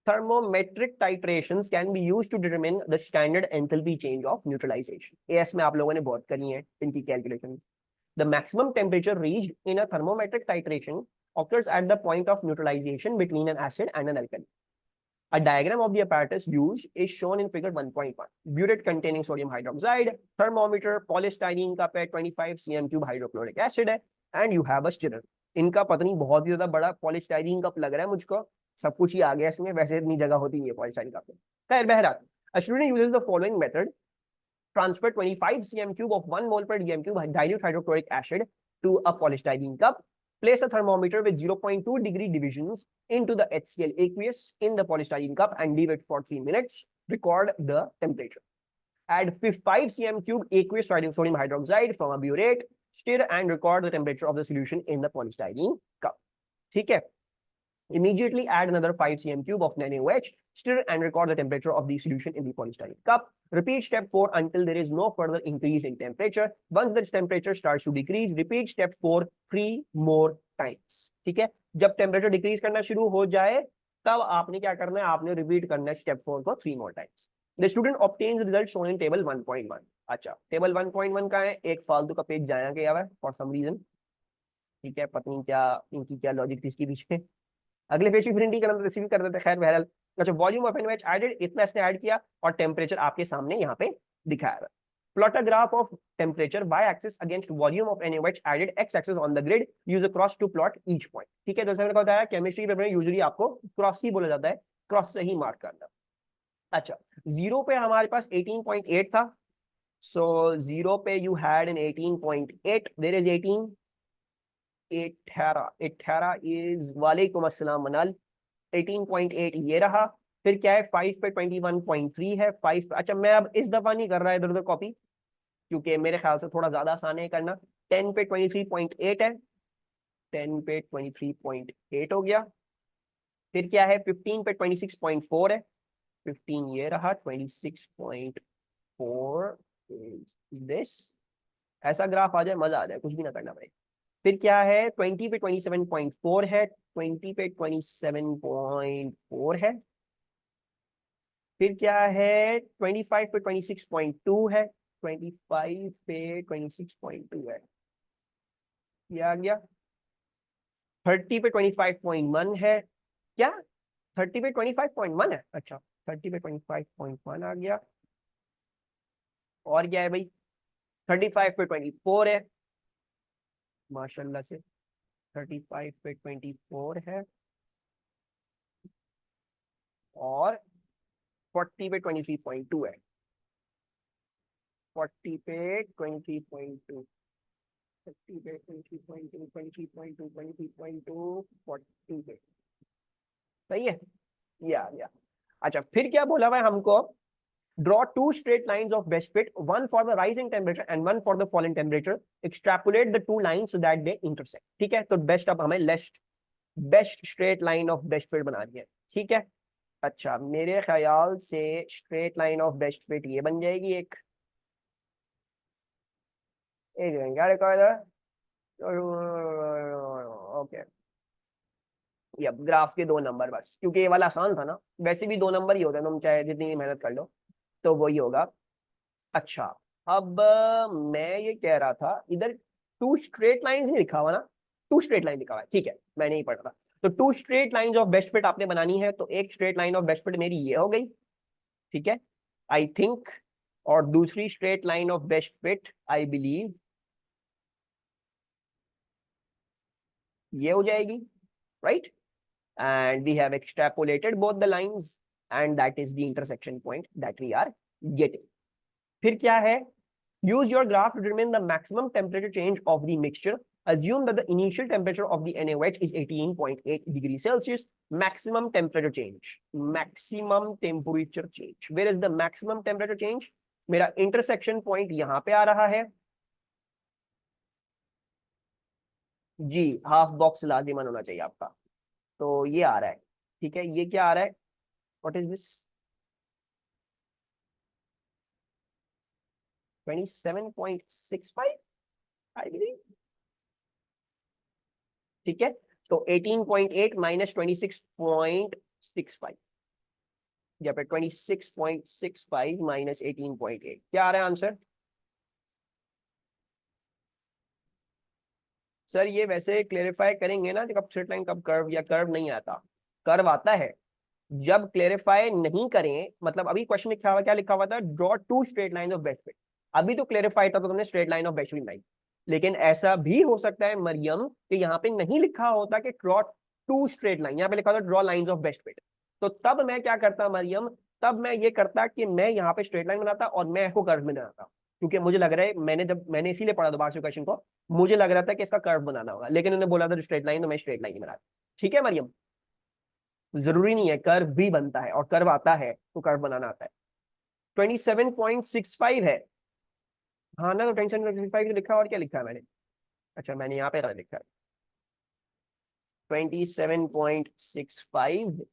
thermometric titrations can be used to determine the standard enthalpy change of neutralization. AS में आप लोगों ने बहुत करी है इनकी calculation. The maximum temperature reached in a thermometric titration occurs at the point of neutralization between an acid and an alkali. A diagram of the apparatus used is shown in figure 1.1. Burette containing sodium hydroxide, thermometer, polystyrene cup है, 25 cm cube hydrochloric acid है, and you have a stirrer. इनका पता नहीं बहुत ही ज्यादा बड़ा polystyrene cup लग रहा है मुझको. सब कुछ ही आ गया इसमें, वैसे इतनी जगह होती नहीं है polystyrene कप में. खैर बहरहाल, a student uses the following method. Transfer 25 cm cube of 1 mole per dm cube dilute hydrochloric acid to a polystyrene cup. Place a thermometer with 0.2 degree divisions into the HCl aqueous in the polystyrene cup and leave it for 3 minutes. Record the temperature. Add 5 cm cube aqueous sodium hydroxide from a burette. Stir and record the temperature of the solution in the polystyrene cup. ठीक है. Immediately add another 5 cm cube of NaOH. Stir and record the temperature of the solution in the polystyrene cup. Repeat step 4 until there is no further increase in temperature. Once the temperature starts to decrease, repeat step 4 3 more times. ठीक है. जब temperature decrease करना शुरू हो जाए तब आपने क्या करना है, आपने repeat करना है step 4 को 3 more times. The student obtains result shown in table 1.1. अच्छा, टेबल 1.1 का है, एक फालतू का पेज जाया गया है फॉर सम रीजन. ठीक है, पता नहीं क्या इनकी क्या लॉजिक थी इसके पीछे. अगले पेज की प्रिंटिंग करना रिसीव कर देते. खैर बहरहाल, अच्छा, वॉल्यूम ऑफ NaOH एडेड, इतना इसने ऐड किया और टेम्परेचर आपके सामने यहाँ पे दिखाया है. Plot a graph of temperature y axis against volume of NaOH added x axis on the grid. Use a cross to plot each point. ठीक है, जैसे मैंने बताया केमिस्ट्री पेपर में यूजुअली आपको क्रॉस ही बोला जाता है, क्रॉस से ही मार्क करना. अच्छा, जीरो पे हमारे पास 18.8 था. सो जीरो पे you had an 18.8. There is 18 is वालेकुम अस्सलाम मनाल. 18.8 ये रहा. फिर क्या है, 5 पे 21.3 है. 5 पे, अच्छा मैं अब इस दफा नहीं कर रहा इधर उधर कॉपी, क्योंकि मेरे ख्याल से थोड़ा ज्यादा आसान है करना. 10 पे 23.8 है. 10 पे 23.8 हो गया. फिर क्या है, 15 पे 26.4 है. 15 ये रहा. 26.4 दिस. ऐसा ग्राफ आ जाए मजा आ जाए, कुछ भी ना करना पड़े. फिर क्या है, 20 पे 27.4 है. 20 पे 27.4 है. फिर क्या है, 25 पे 26.2 है. 25 पे 26.2 है. ये आ गया. 30 पे 25.1 है. क्या 30 पे 25.1 है. अच्छा, 30 पे 25.1 आ गया. और क्या है भाई, 35 पे 24 है. माशाल्लाह से 35 पे 24 है. और 40 पे 23.2 है. 40 पे 20.2. 40 पे 20.2, 23.2, 23.2, 40 पे. सही है, ये आ गया. अच्छा, फिर क्या बोला हुआ है हमको, draw two straight lines of best fit, one for the rising temperature and one for the falling temperature. Extrapolate the two lines so that they intersect. ठीक है, तो बेस्ट अब हमें best straight line of best fit बनानी है. ठीक है. अच्छा, मेरे ख्याल से straight line of best fit ये बन जाएगी. एक क्या रिकॉर्ड है. ओके, ये ग्राफ के 2 नंबर बस, क्योंकि ये वाला आसान था ना. वैसे भी 2 नंबर ही होता है, तुम चाहे जितनी भी मेहनत कर लो तो वही होगा. अच्छा, अब मैं ये कह रहा था, इधर 2 स्ट्रेट लाइंस नहीं लिखा हुआ ना. 2 स्ट्रेट लाइन लिखा हुआ है. ठीक है, मैं नहीं पढ़ रहा. तो 2 straight lines of best fit आपने बनानी है. तो एक straight line of best fit मेरी ये हो गई. ठीक है, आई थिंक. और दूसरी straight line of best fit I believe ये हो जाएगी. Right, and we have extrapolated both the lines and that is the intersection point that we are getting. फिर क्या है, use your graph to determine the maximum temperature change of the mixture. Assume that the initial temperature of the NaOH is 18.8 degrees Celsius. Maximum temperature change. Maximum temperature change. Where is the maximum temperature change? मेरा intersection point यहाँ पे आ रहा है जी. Half box लाजिमन होना चाहिए आपका. तो ये आ रहा है. ठीक है, ये क्या आ रहा है, what is this, 27.65 I believe. ठीक है, तो 18.8 माइनस 26.65. या फिर 26.65 माइनस 18.8, क्या आ रहा है आंसर? सर ये वैसे क्लेरिफाई करेंगे ना कि कब स्ट्रेट लाइन कब कर्व, या कर्व नहीं आता, कर्व आता है जब क्लेरिफाई नहीं करें। मतलब अभी क्वेश्चन लिखा हुआ, क्या लिखा हुआ था? Draw two straight line of best fit. अभी तो क्लेरिफाई था तो तुमने straight line of best fit बनाई। लेकिन ऐसा भी हो सकता है मरियम कि यहाँ पे नहीं लिखा होता कि ड्रॉ टू स्ट्रेट लाइन, यहाँ पे लिखा होता draw lines of best fit. तो तब मैं क्या करता मरियम, तब मैं ये करता कि मैं यहाँ पे स्ट्रेट लाइन बनाता और मैं इसको कर्व में बनाता, क्योंकि मुझे लग रहा है, मैंने इसीलिए पढ़ा दोबारा से क्वेश्चन को, मुझे लग रहा था कि इसका कर्व बनाना होगा, लेकिन उन्होंने बोला था स्ट्रेट लाइन, तो मैं स्ट्रेट लाइन ही बना। ठीक है मरियम, जरूरी नहीं है, कर्व भी बनता है और कर्व आता है तो कर्व बनाना आता है। 27.65 है। हाँ ना, तो 27.65 लिखा है, और क्या लिखा है मैंने? अच्छा मैंने यहाँ पे लिखा है 27.65।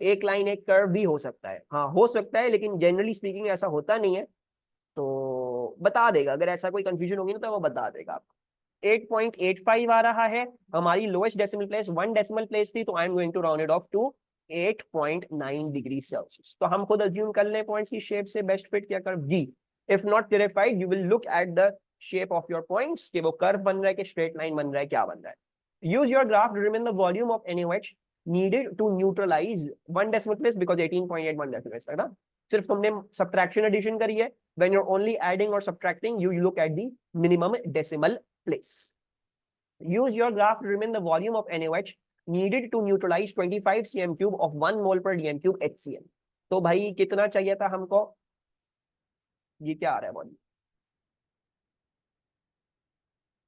एक लाइन एक कर्व भी हो सकता है, हाँ हो सकता है, लेकिन जनरली स्पीकिंग ऐसा होता नहीं है। तो बता देगा, अगर ऐसा कोई कंफ्यूजन होगी ना तो वो बता देगा आपको। 8.85 आ रहा है। हमारी lowest decimal place 1 decimal place थी, तो I am going to round it off to 8.9 degree Celsius. तो हम खुद अज्यूम कर लें पॉइंट्स की शेप से बेस्ट फिट क्या कर्व जी। If not clarified you will look at the shape of your points कि वो कर्व बन रहा है कि स्ट्रेट लाइन बन रहा है, क्या बन रहा है। Use your graph to determine the volume of NaOH needed to neutralize 1 decimal place because 18.8 1 decimal place है ना। सिर्फ तुमने सब्ट्रैक्शन एडिशन करी है। when you're only adding or subtracting you look at the minimum decimal place. Use your graph to determine the volume of NaOH needed to neutralize 25 cm cube of 1 mole per dm cube HCl. तो भाई कितना चाहिए था हमको? ये क्या आ रहा है वॉल्यूम?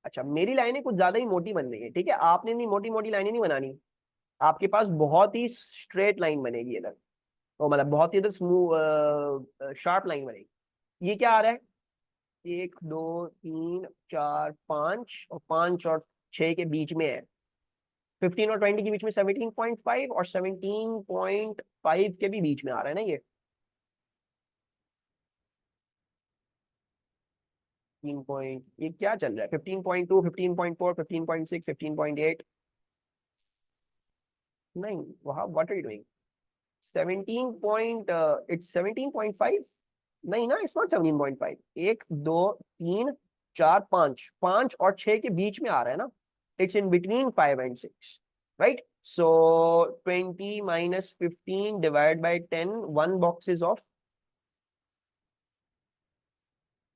अच्छा मेरी लाइनें कुछ ज्यादा ही मोटी बन रही है, ठीक है, आपने नहीं मोटी मोटी लाइनें नहीं बनानी, आपके पास बहुत ही स्ट्रेट लाइन बनेगी इधर, तो मतलब बहुत ही इधर स्मूथ शार्प लाइन बनेगी। ये क्या आ रहा है? 1 2 3 4 5, और 5 और 6 के बीच में है। 15 और 20 के बीच में 17.5, और 17.5 के भी बीच में आ रहा है ना ये। 15 पॉइंट, ये क्या चल रहा है? 15.2, 15.4, 15.6, 15.8। नहीं वहाँ what are you doing? 17 point, it's 17.5। नहीं ना, इट्स नॉट 17.5। 1 2 3 4 5, 5 और 6 के बीच में आ रहा है ना। It's in between 5 and 6, right? So 20 minus 15 divide by 10, 1 box of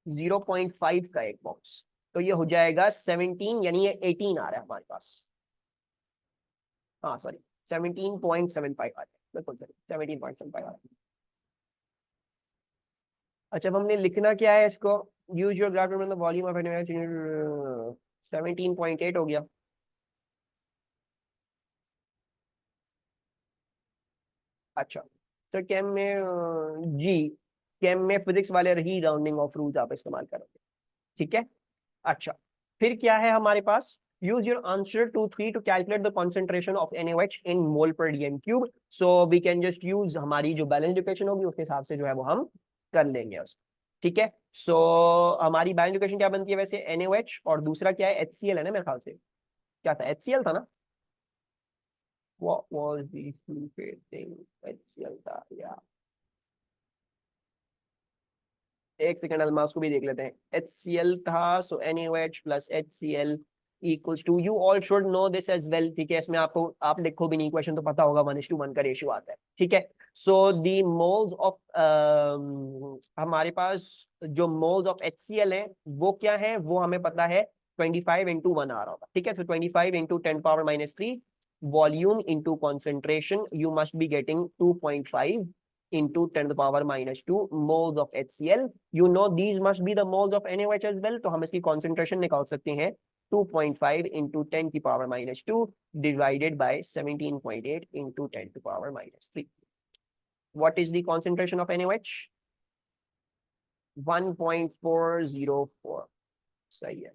0.5 का एक बॉक्स, तो ये हो जाएगा 17, यानी ये 18 आ रहा है हमारे पास। हाँ सॉरी, 17.75 आ रहा है, बिल्कुल सही, 17.75 आ रहा है। अच्छा अब हमने लिखना क्या है इसको? यूज योर ग्राफ मतलब वॉल्यूम ऑफ 17.8 हो गया। अच्छा तो कैम में जी, कैम में फिजिक्स वाले ही राउंडिंग ऑफ रूल्स आप इस्तेमाल करोगे, ठीक है। अच्छा फिर क्या है हमारे पास? Use your answer 2 3 to calculate the concentration of NaOH in mole per dm cube. So we can just use हमारी जो बैलेंस इक्वेशन होगी उसके हिसाब से जो है वो हम कर लेंगे उसको, ठीक है। सो हमारी बैलेंस इक्वेशन क्या बनती है वैसे? NaOH, और दूसरा क्या है? HCl है ना मेरे ख्याल से, क्या था? HCl था ना? What was the stupid thing? HCl था या, एक सेकंड अलमा उसको भी देख लेते हैं। HCl था, so NaOH plus HCl equals to, you all should know this as well, ठीक है। इसमें आपको, आप लिखो भी नहीं, क्वेश्चन तो पता होगा, 1:1 का रेशियो आता है, ठीक है। सो दी मोल्स ऑफ, हमारे पास जो मोल्स ऑफ HCl है वो क्या है, वो हमें पता है 25 × 1 आ रहा होगा, ठीक है। तो 25 × 10⁻³ volume into concentration, you must be getting 2.5 into 10 to the power minus 2 moles of HCl. You know these must be the moles of NaOH as well, तो हम इसकी concentration निकाल सकते हैं 2.5 into 10 की power minus 2 divided by 17.8 into 10 to the power minus 3. What is the concentration of NaOH? 1.404, सही है,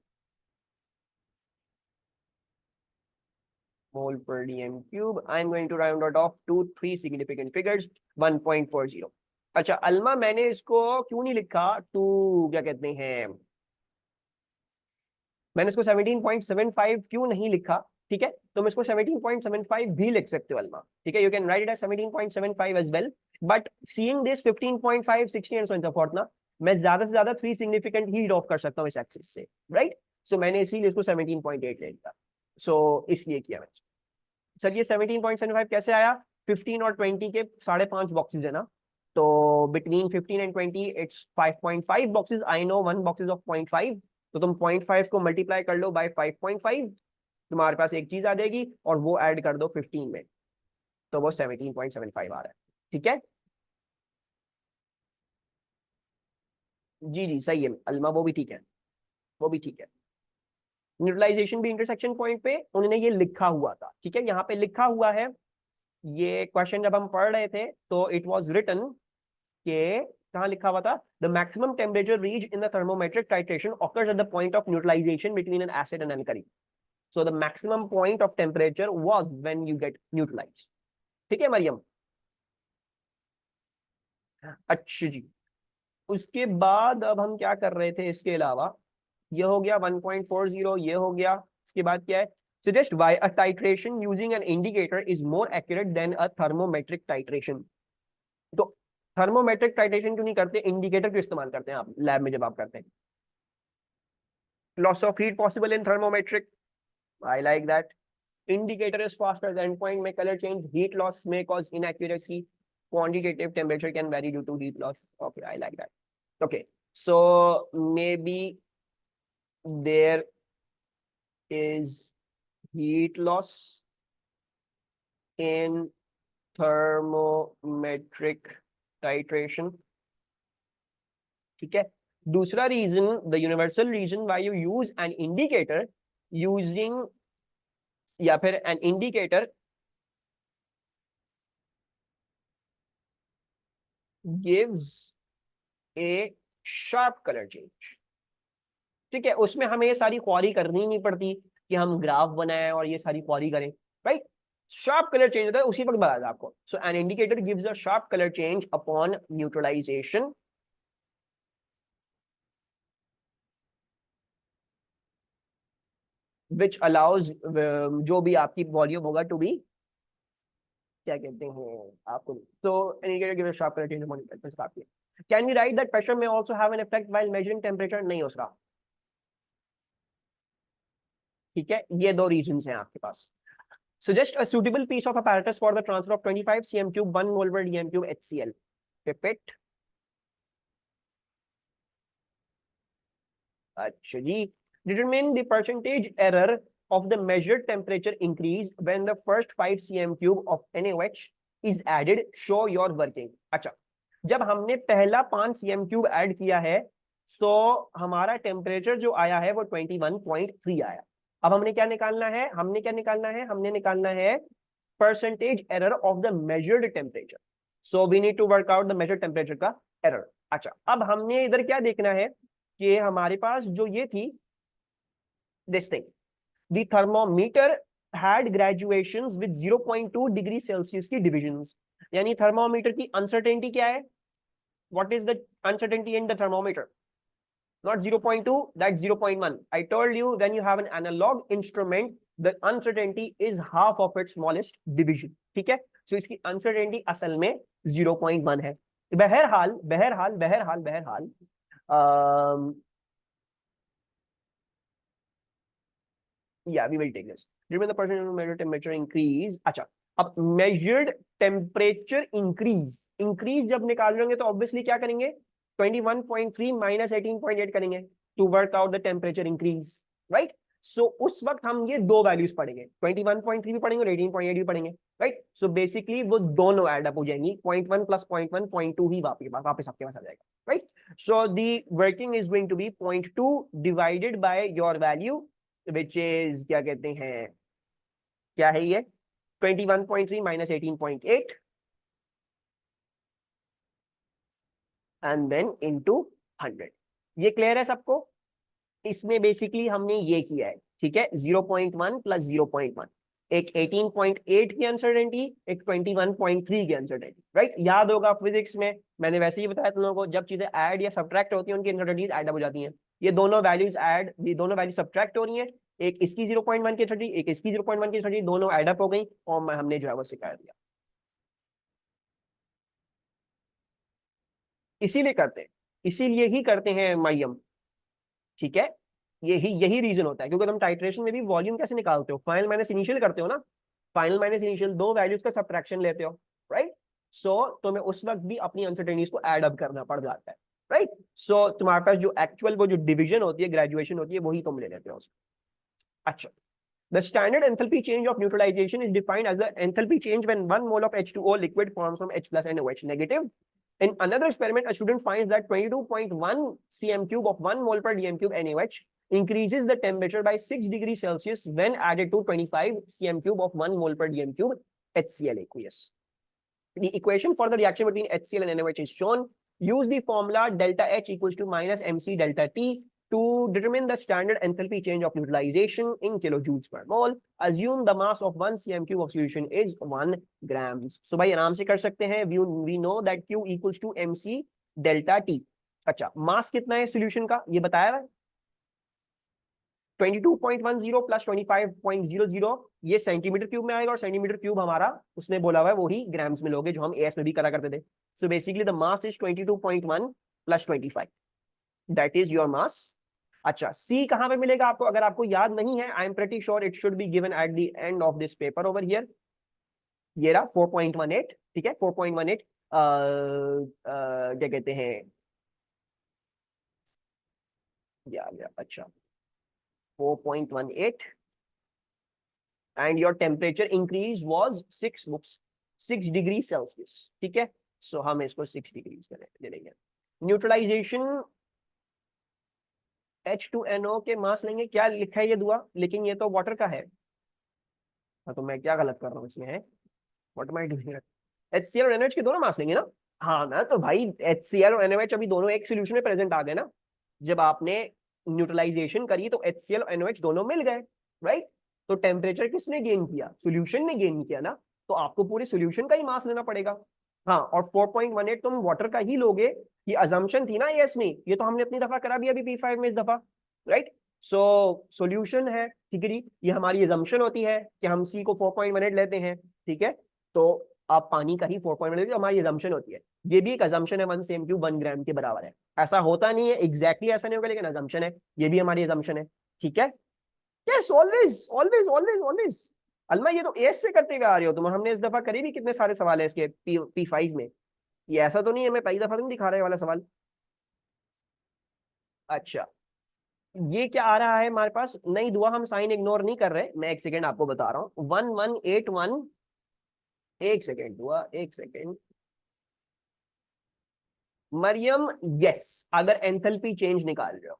mole per dm cube. I'm going to round it off to 3 significant figures, 1.40. अच्छा अल्मा, मैंने इसको क्यों नहीं लिखा टू, क्या कहते हैं, मैंने इसको 17.75 क्यों नहीं लिखा? ठीक है, तुम इसको 17.75 भी लिख सकते हो अल्मा, ठीक है, you can write it as 17.75 as well, but seeing this 15.5 16 and so on so forth ना, मैं ज्यादा से ज्यादा 3 सिग्निफिकेंट ही ड्रॉप कर सकता हूँ इस एक्सिस से, राइट। सो मैंने इसीलिए इसको 17.8 ले लिया, सो इसलिए किया मैंने। सर ये 17.75 कैसे आया, 15 और 20 के 5.5 बॉक्सेस है ना, तो between 15 and 20 it's 5.5 boxes, I know one boxes of 0.5, तो तुम 0.5 को मल्टीप्लाई कर लो बाय 5.5, तुम्हारे पास एक चीज आ जाएगी और वो ऐड कर दो 15 में, तो वो 17.75 आ रहा है, ठीक है। जी जी सही है अलमा, वो भी ठीक है, वो भी ठीक है। न्यूट्रलाइजेशन भी इंटरसेक्शन पॉइंट पे उन्होंने ये लिखा हुआ था, ठीक है, यहाँ पे लिखा हुआ है, ये क्वेश्चन जब हम पढ़ रहे थे तो इट वाज रिटन के, कहाँ लिखा हुआ था, the maximum temperature reach in the thermometric titration occurs at the point of neutralisation between an acid and alkali, so the maximum point of temperature was when you get neutralised, ठीक है मरियम। अच्छा जी, उसके बाद अब हम क्या कर रहे थे इसके अलावा, ये हो गया 1.40, ये हो गया, इसके बाद क्या है, suggest why a titration using an indicator is more accurate than a thermometric titration, तो थर्मोमेट्रिक टाइट्रेशन क्यों नहीं करते, इंडिकेटर क्यों इस्तेमाल करते हैं आप लैब में जब आप करते हैं, loss of heat possible in thermometric, I like that, indicator is faster than point may color change, heat loss may cause inaccuracy, quantitative temperature can vary due to heat loss, okay I like that, okay, so maybe there is heat loss in thermometric titration, ठीक है। दूसरा reason, the universal reason why you use an indicator using, या फिर an indicator gives a sharp colour change, ठीक है, उसमें हमें ये सारी क्वारी करनी नहीं पड़ती कि हम ग्राफ बनाएं और ये सारी क्वारी करें, राइट, शार्प कलर चेंज होता है उसी वक्त बता आपको, so an indicator gives a sharp colour change upon neutralisation, which allows जो भी आपकी वॉल्यूम होगा टू बी, क्या कहते हैं आपको, तो indicator gives a sharp colour change upon neutralisation, can we write that pressure में also have an effect while measuring temperature, नहीं उसका, ठीक है, ये दो रीजंस हैं आपके पास। Suggest a suitable piece of apparatus for the transfer of 25 cm cube 1 mole per dm cube HCl. Pipette. अच्छा जी. Determine the percentage error of the measured temperature increase when the first 5 cm cube of NaOH is added. Show your working. अच्छा, जब हमने पहला 5 cm cube add किया है, सो हमारा temperature जो आया है वो 21.3 आया. अब हमने क्या निकालना है, हमने निकालना है percentage error of the measured temperature. So we need to work out the measured temperature का एरर. अच्छा, अब हमने इधर क्या देखना है कि हमारे पास जो ये थी this thing, the thermometer had graduations with 0.2 degree Celsius की डिविजन्स. यानी थर्मोमीटर की अनसर्टेनिटी क्या है, what is the uncertainty in the thermometer, not 0.2, that's 0.1. I told you when you have an analog instrument, the uncertainty is half of its smallest division. ठीक है, so इसकी uncertainty असल में 0.1 है. बहरहाल बहरहाल बहरहाल बहरहाल yeah, we will take this. Determine the percentage of measured temperature increase. अच्छा, अब measured temperature increase जब निकाल लेंगे तो obviously क्या करेंगे, 21.3 minus 18.8 करेंगे to work out the temperature increase, right? So उस वक्त हम ये दो वैल्यूज पढ़ेंगे, 21.3 भी पढ़ेंगे और 18.8 भी पढ़ेंगे, right? So basically वो दोनों ऐड अप हो जाएंगी, 0.1 plus 0.1 0.2 ही वापस आपके पास आ जाएगा, right? So the working is going to be 0.2 divided by your value, which is क्या कहते हैं, क्या है ये 21.3 minus 18.8 एंड देन इनटू 100. ये क्लियर है सबको, इसमें बेसिकली हमने ये किया है, ठीक है, 0.1 प्लस 0.1, एक 18.8 की अनसर्टेनिटी, एक 21.3 की अनसर्टेनिटी, राइट. याद होगा फिजिक्स में मैंने वैसे ही बताया तुम लोगों को, जब चीजें ऐड या सब्ट्रैक्ट होती हैं उनकी अनसर्टेनिटीज ऐड हो जाती हैं. ये दोनों वैल्यूज सब्ट्रैक्ट हो रही हैं, एक इसकी 0.1 की एनर्जी, एक इसकी 0.1 की एनर्जी, दोनों एडअप हो गई और हमने जो है वो सिखा दिया। इसीलिए करते हैं, इसीलिए ही करते हैं मरियम, ठीक है। यही यही रीजन होता है, क्योंकि तुम टाइट्रेशन में भी वॉल्यूम कैसे निकालते हो, फाइनल माइनस इनिशियल करते हो ना, फाइनल माइनस इनिशियल दो वैल्यूज का सब्ट्रैक्शन लेते हो, राइट। सो तुम्हें उस वक्त भी अपनी अनसर्टेनिटीज को ऐड अप करना पड़ जाता है, राइट। सो तुम्हारे पास जो एक्चुअल वो जो डिवीजन होती है, ग्रेजुएशन होती है, वही तुम ले लेते हो उसको। अच्छा, the standard enthalpy change of neutralization is defined as the enthalpy change when 1 mole of H2O liquid forms from H plus and OH negative. In another experiment, a student finds that 22.1 cm cube of 1 mole per dm cube NaOH increases the temperature by 6 degrees Celsius when added to 25 cm cube of 1 mole per dm cube HCl aqueous. The equation for the reaction between HCl and NaOH is shown. Use the formula delta H equals to minus mc delta T to determine the standard enthalpy change of neutralization in kilojoules per mole. Assume the mass of 1 cm cube of solution is 1 grams. So भाई आराम से कर सकते हैं. We know that Q equals to mc delta T. अच्छा, मास कितना है solution का ये बताया है, 22.10 प्लस 25.00 ये सेंटीमीटर क्यूब में आएगा, और सेंटीमीटर क्यूब हमारा उसने बोला हुआ है वही ग्राम्स में लोगे, जो हम एएस में भी करा करते थे. सो basically the mass is 22.1 plus 25, that is your मास. अच्छा, सी कहां पे मिलेगा आपको, अगर आपको याद नहीं है, I am pretty sure it should be given at the end of this paper over here. ये रहा 4.18, ठीक है 4.18. क्या कहते हैं, अच्छा 4.18 and your temperature increase was 6 degree Celsius, ठीक है. सो हम इसको 6 डिग्री ले लेंगे. न्यूट्रलाइजेशन H2NO के मास लेंगे, क्या लिखा है ये दुआ, लेकिन ये तो वाटर का है. हाँ, तो मैं क्या गलत कर रहा हूँ इसमें है, what am I doing. HCl और NaOH के दोनों मास लेंगे ना. हाँ ना, तो भाई HCl और NaOH अभी दोनों एक सोल्यूशन में प्रेजेंट आ गए ना. जब आपने न्यूट्रलाइजेशन करी तो HCl और NaOH दोनों मिल गए, राइट. तो टेम्परेचर किसने गेन किया, सोल्यूशन ने गेन किया ना, तो आपको पूरे सोल्यूशन का ही मास लेना पड़ेगा. हाँ, और 4.18 तुम वाटर का ही लोगे, ये अजम्पशन थी ना यस में, ये तो हमने अपनी दफा करा भी अभी P5 में इस दफा, राइट. सो सोल्यूशन है, ठीक है, ये हमारी अजम्पशन होती है कि हम C को 4.18 लेते हैं, ठीक है. तो आप पानी का ही 4.18 हमारी अजम्पशन होती है. ये भी एक अजम्पशन है, 1 cm क्यूब 1 ग्राम के बराबर है. ऐसा होता नहीं है, एग्जैक्टली ऐसा नहीं होगा, लेकिन अजम्पशन है, ये भी हमारी अजम्पशन है, ठीक है. Yes, always always always always. अलमा ये तो एस से करते हुए आ रहे हो तुम, हमने इस दफा करी भी कितने सारे सवाल है इसके P5 में. ये ऐसा तो नहीं है मैं पहली दफा तुम दिखा रहे वाला सवाल. अच्छा, ये क्या आ रहा है हमारे पास, नहीं दुआ हम साइन इग्नोर नहीं कर रहे, मैं एक सेकेंड आपको बता रहा हूँ. 1181, एक सेकेंड दुआ, एक सेकेंड मरियम. यस, अगर एंथैल्पी चेंज निकाल रहे हो,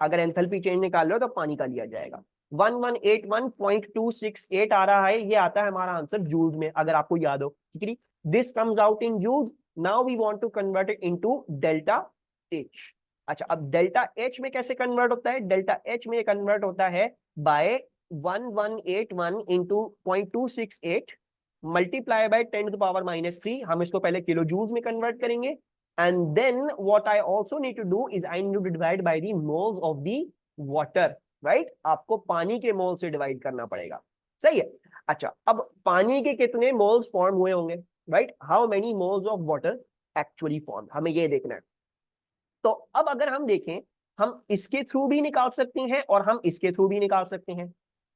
अगर एंथैल्पी चेंज निकाल रहे हो तो पानी का लिया जाएगा. 1181.268 आ रहा है, ये आता है हमारा आंसर जूल्स में, अगर आपको याद हो, ठीक है. This comes out in joules. Now we want to convert it into delta H. अच्छा, अब डेल्टा एच में कैसे कन्वर्ट होता है, डेल्टा एच में कन्वर्ट होता है बाय 1181 इंटू 0.268 मल्टीप्लाई बाय 10⁻³ हम इसको पहले किलो जूल्स में कन्वर्ट करेंगे. And then what I also need to do is I need to divide by the moles of the water, right. आपको पानी के मोल से डिवाइड करना पड़ेगा, सही है. अच्छा, अब पानी के कितने मोल्स फॉर्म हुए होंगे, right. How many moles of water actually form, हमें ये देखना है. तो अब अगर हम देखें, हम इसके थ्रू भी निकाल सकते हैं और हम इसके थ्रू भी निकाल सकते हैं.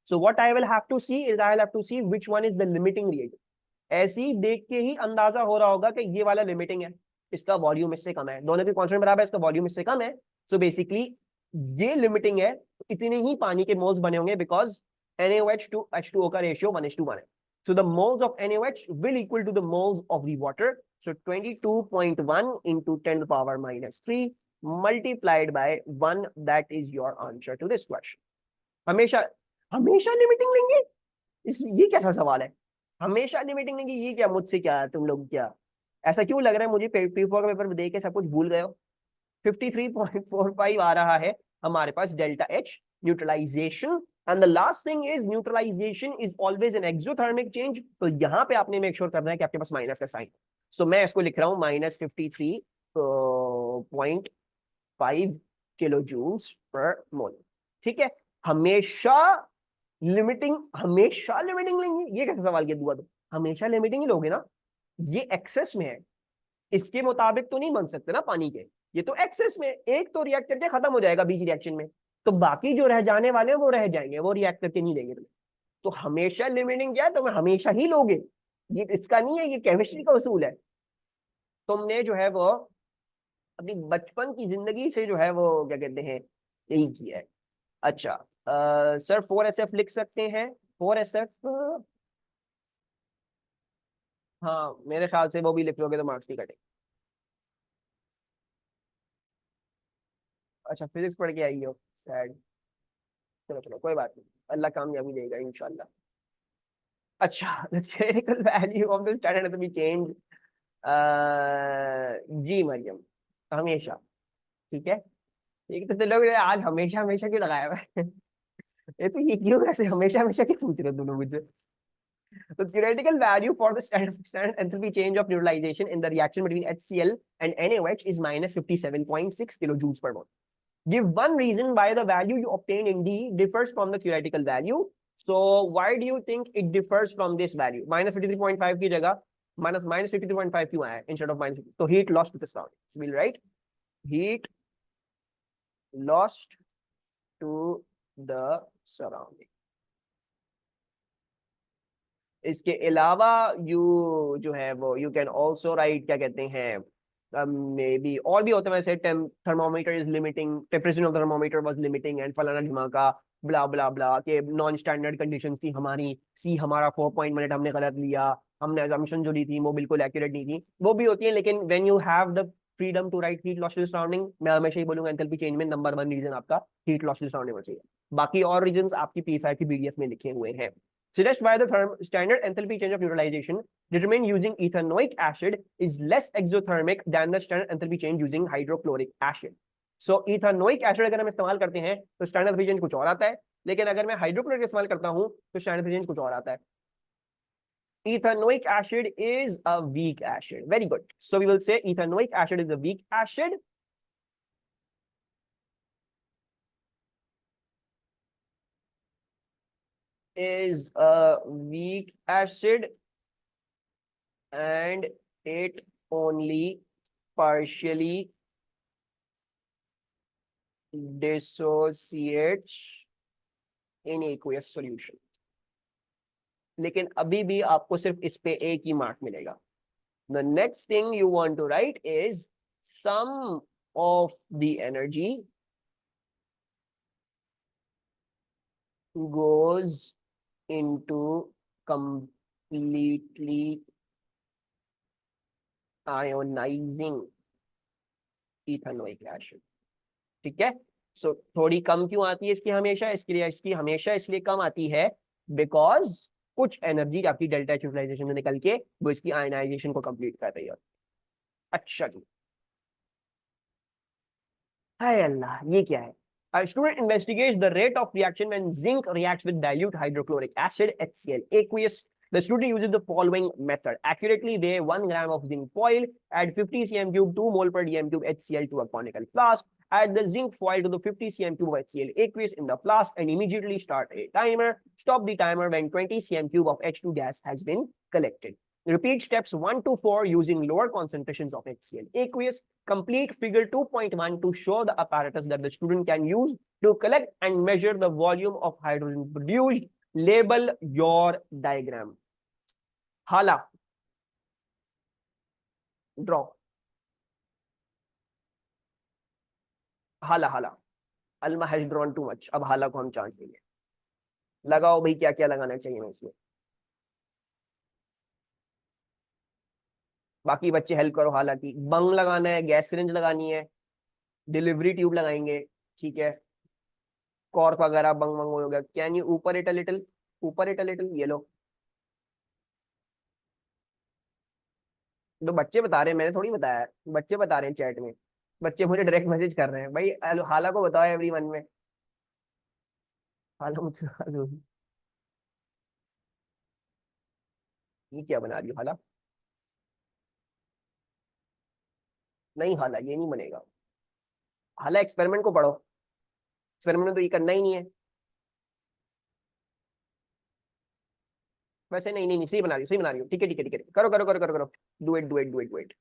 So what I will have to see is I will have to see which one is the limiting reagent. ऐसे ही देख के ही अंदाजा हो रहा होगा कि ये वाला लिमिटिंग है, इसका वॉल्यूम इससे कम है, दोनों के कांस्टेंट बराबर है, इसका वॉल्यूम इससे कम है. सो बेसिकली ये लिमिटिंग है, तो इतने ही पानी के मोल्स बने होंगे, बिकॉज NaOH to H2O का रेशियो 1:1 है. So the moles of NaOH will equal to the moles of the water. So 22.1 into 10⁻³ multiplied by 1, that is your answer to this question. हमेशा हमेशा लिमिटिंग लेंगे, ये कैसा सवाल है, हमेशा लिमिटिंग लेंगे, ये क्या मुझसे, क्या तुम लोग, क्या ऐसा क्यों लग रहा है मुझे, P4 का पेपर देख के सब कुछ भूल गए हो. 53.45 आ रहा है हमारे पास delta H neutralisation. And the last thing is neutralisation is always an exothermic change. तो यहां पे आपने मेक श्योर करना है कि आपके पास माइनस का साइन. सो मैं इसको लिख रहा हूं -53.5 किलो जूल्स पर मोल, ठीक है. हमेशा हमेशा लिमिटिंग लेंगे? ये कैसा सवाल किया दुआ? तो हमेशा लिमिटिंग ही लोगे ना, ये एक्सेस में है, इसके मुताबिक तो नहीं बन सकते ना पानी के, ये तो एक्सेस में, एक तो रिएक्ट करके खत्म हो जाएगा बीच रिएक्शन में, तो बाकी जो रह जाने वाले हैं वो रह जाएंगे, वो रिएक्ट करके नहीं देंगे तुम्हें। तो हमेशा लिमिटिंग क्या है, तुम्हें हमेशा ही लोगे, ये इसका नहीं है, ये केमिस्ट्री का उसूल है। तुमने जो है वो अपनी बचपन की जिंदगी से जो है वो क्या कहते हैं, यही किया है। अच्छा, सर 4SF लिख सकते हैं? 4SF, हाँ मेरे ख्याल से वो भी लिख लोगे तो मार्क्स नहीं कटेंगे। अच्छा, फिजिक्स पढ़ के आई हो, सैड। चलो चलो कोई बात नहीं, अल्लाह कामयाबी देगा इंशाल्लाह। अच्छा, the theoretical value of the standard to be changed, जी मरियम, हमेशा। ठीक है, ठीक है, तो लोग आज हमेशा हमेशा क्यों लगाया हुआ है? ये तो ये क्यों ऐसे हमेशा हमेशा क्यों पूछ रहे हो दोनों मुझसे? The theoretical value for the standard enthalpy change of neutralization in the reaction between HCl and NaOH is minus 57.6 kilojoules per mole. Give one reason why the value you obtain in D differs from the theoretical value. So why do you think it differs from this value? Minus 53.5 की जगह minus 53.5 क्यों आया instead of minus 50? So heat lost to the surrounding. So we'll write heat lost to the surrounding. इसके अलावा you जो है वो you can also right, क्या कहते हैं, मे बी और भी होते हैं वैसे, thermometer is limiting, temperature of thermometer was limiting and फलाना ढिमाका ब्ला ब्ला ब्ला, के नॉन स्टैंडर्ड कंडीशंस थी हमारी, सी हमारा 4 पॉइंट हमने गलत लिया, हमने अजम्पशन जो ली थी वो बिल्कुल एक्यूरेट नहीं थी, वो भी होती है। लेकिन when you have the freedom to write heat loss to surrounding, मैं हमेशा ही बोलूंगा एंथैल्पी चेंज में नंबर 1 रीजन आपका हीट लॉस टू सराउंडिंग होना चाहिए। बाकी और रीजंस आपकी P5 की BDS में लिखे हुए हैं। Suggest why the standard enthalpy change of neutralization determined using ethanoic acid is less exothermic than the standard enthalpy change using hydrochloric acid. So ethanoic acid अगर हम इस्तेमाल करते हैं तो standard enthalpy change कुछ और आता है, लेकिन अगर मैं हाइड्रोक्लोरिक इस्तेमाल करता हूं तो standard enthalpy change कुछ और आता है। Ethanoic acid is a weak acid. Very good. So we will say ethanoic acid is a weak acid. Is a weak acid and it only partially dissociates in aqueous solution. लेकिन अभी भी आपको सिर्फ इस पे एक ही मार्क मिलेगा। The next thing you want to write is sum of the energy goes into completely ionizing ethanoic acid। ठीक है, सो थोड़ी कम क्यों आती है इसकी हमेशा, इसके लिए इसकी हमेशा इसलिए कम आती है बिकॉज कुछ एनर्जी आपकी डेल्टा एच यूटिलाइजेशन में निकल के वो इसकी आयनाइजेशन को कंप्लीट कर रही है। अच्छा जी, हाय अल्लाह, ये क्या है? A student investigates the rate of reaction when zinc reacts with dilute hydrochloric acid HCl aqueous. The student uses the following method. Accurately weigh 1 gram of zinc foil, add 50 cm cube 2 mole per dm cube HCl to a conical flask, add the zinc foil to the 50 cm cube of HCl aqueous in the flask and immediately start a timer. Stop the timer when 20 cm cube of H2 gas has been collected. Repeat steps 1 to 4 using lower concentrations of HCl aqueous. Complete figure 2.1 to show the apparatus that the student can use to collect and measure the volume of hydrogen produced. Label your diagram. हाला, draw, हाला हाला, Alma has drawn too much, अब हाला को हम chance देंगे। लगाओ भाई, क्या क्या लगाना चाहिए मैं इसमें, बाकी बच्चे हेल्प करो। हालांकि बंग लगाना है, गैस सिरिंज लगानी है, डिलीवरी ट्यूब लगाएंगे, ठीक है, कॉर्क वगैरह बंग बंग हो गया। कैन यू ऊपर इट अ लिटिल, ऊपर इट अ लिटिल, ये लो। तो बच्चे बता रहे हैं, मैंने थोड़ी बताया है, बच्चे बता रहे हैं चैट में, बच्चे मुझे डायरेक्ट मैसेज कर रहे हैं भाई हाला को बताओ एवरीवन में। हाला मुझसे ये क्या बना रही हो हाला? नहीं हाला, ये नहीं बनेगा। हाला एक्सपेरिमेंट को पढ़ो, एक्सपेरिमेंट में तो ये करना ही नहीं है। वैसे नहीं नहीं नहीं, सही बना रही हो, सही बना रही हो, ठीक है ठीक है ठीक है, करो करो करो करो करो, do it do it do it do it.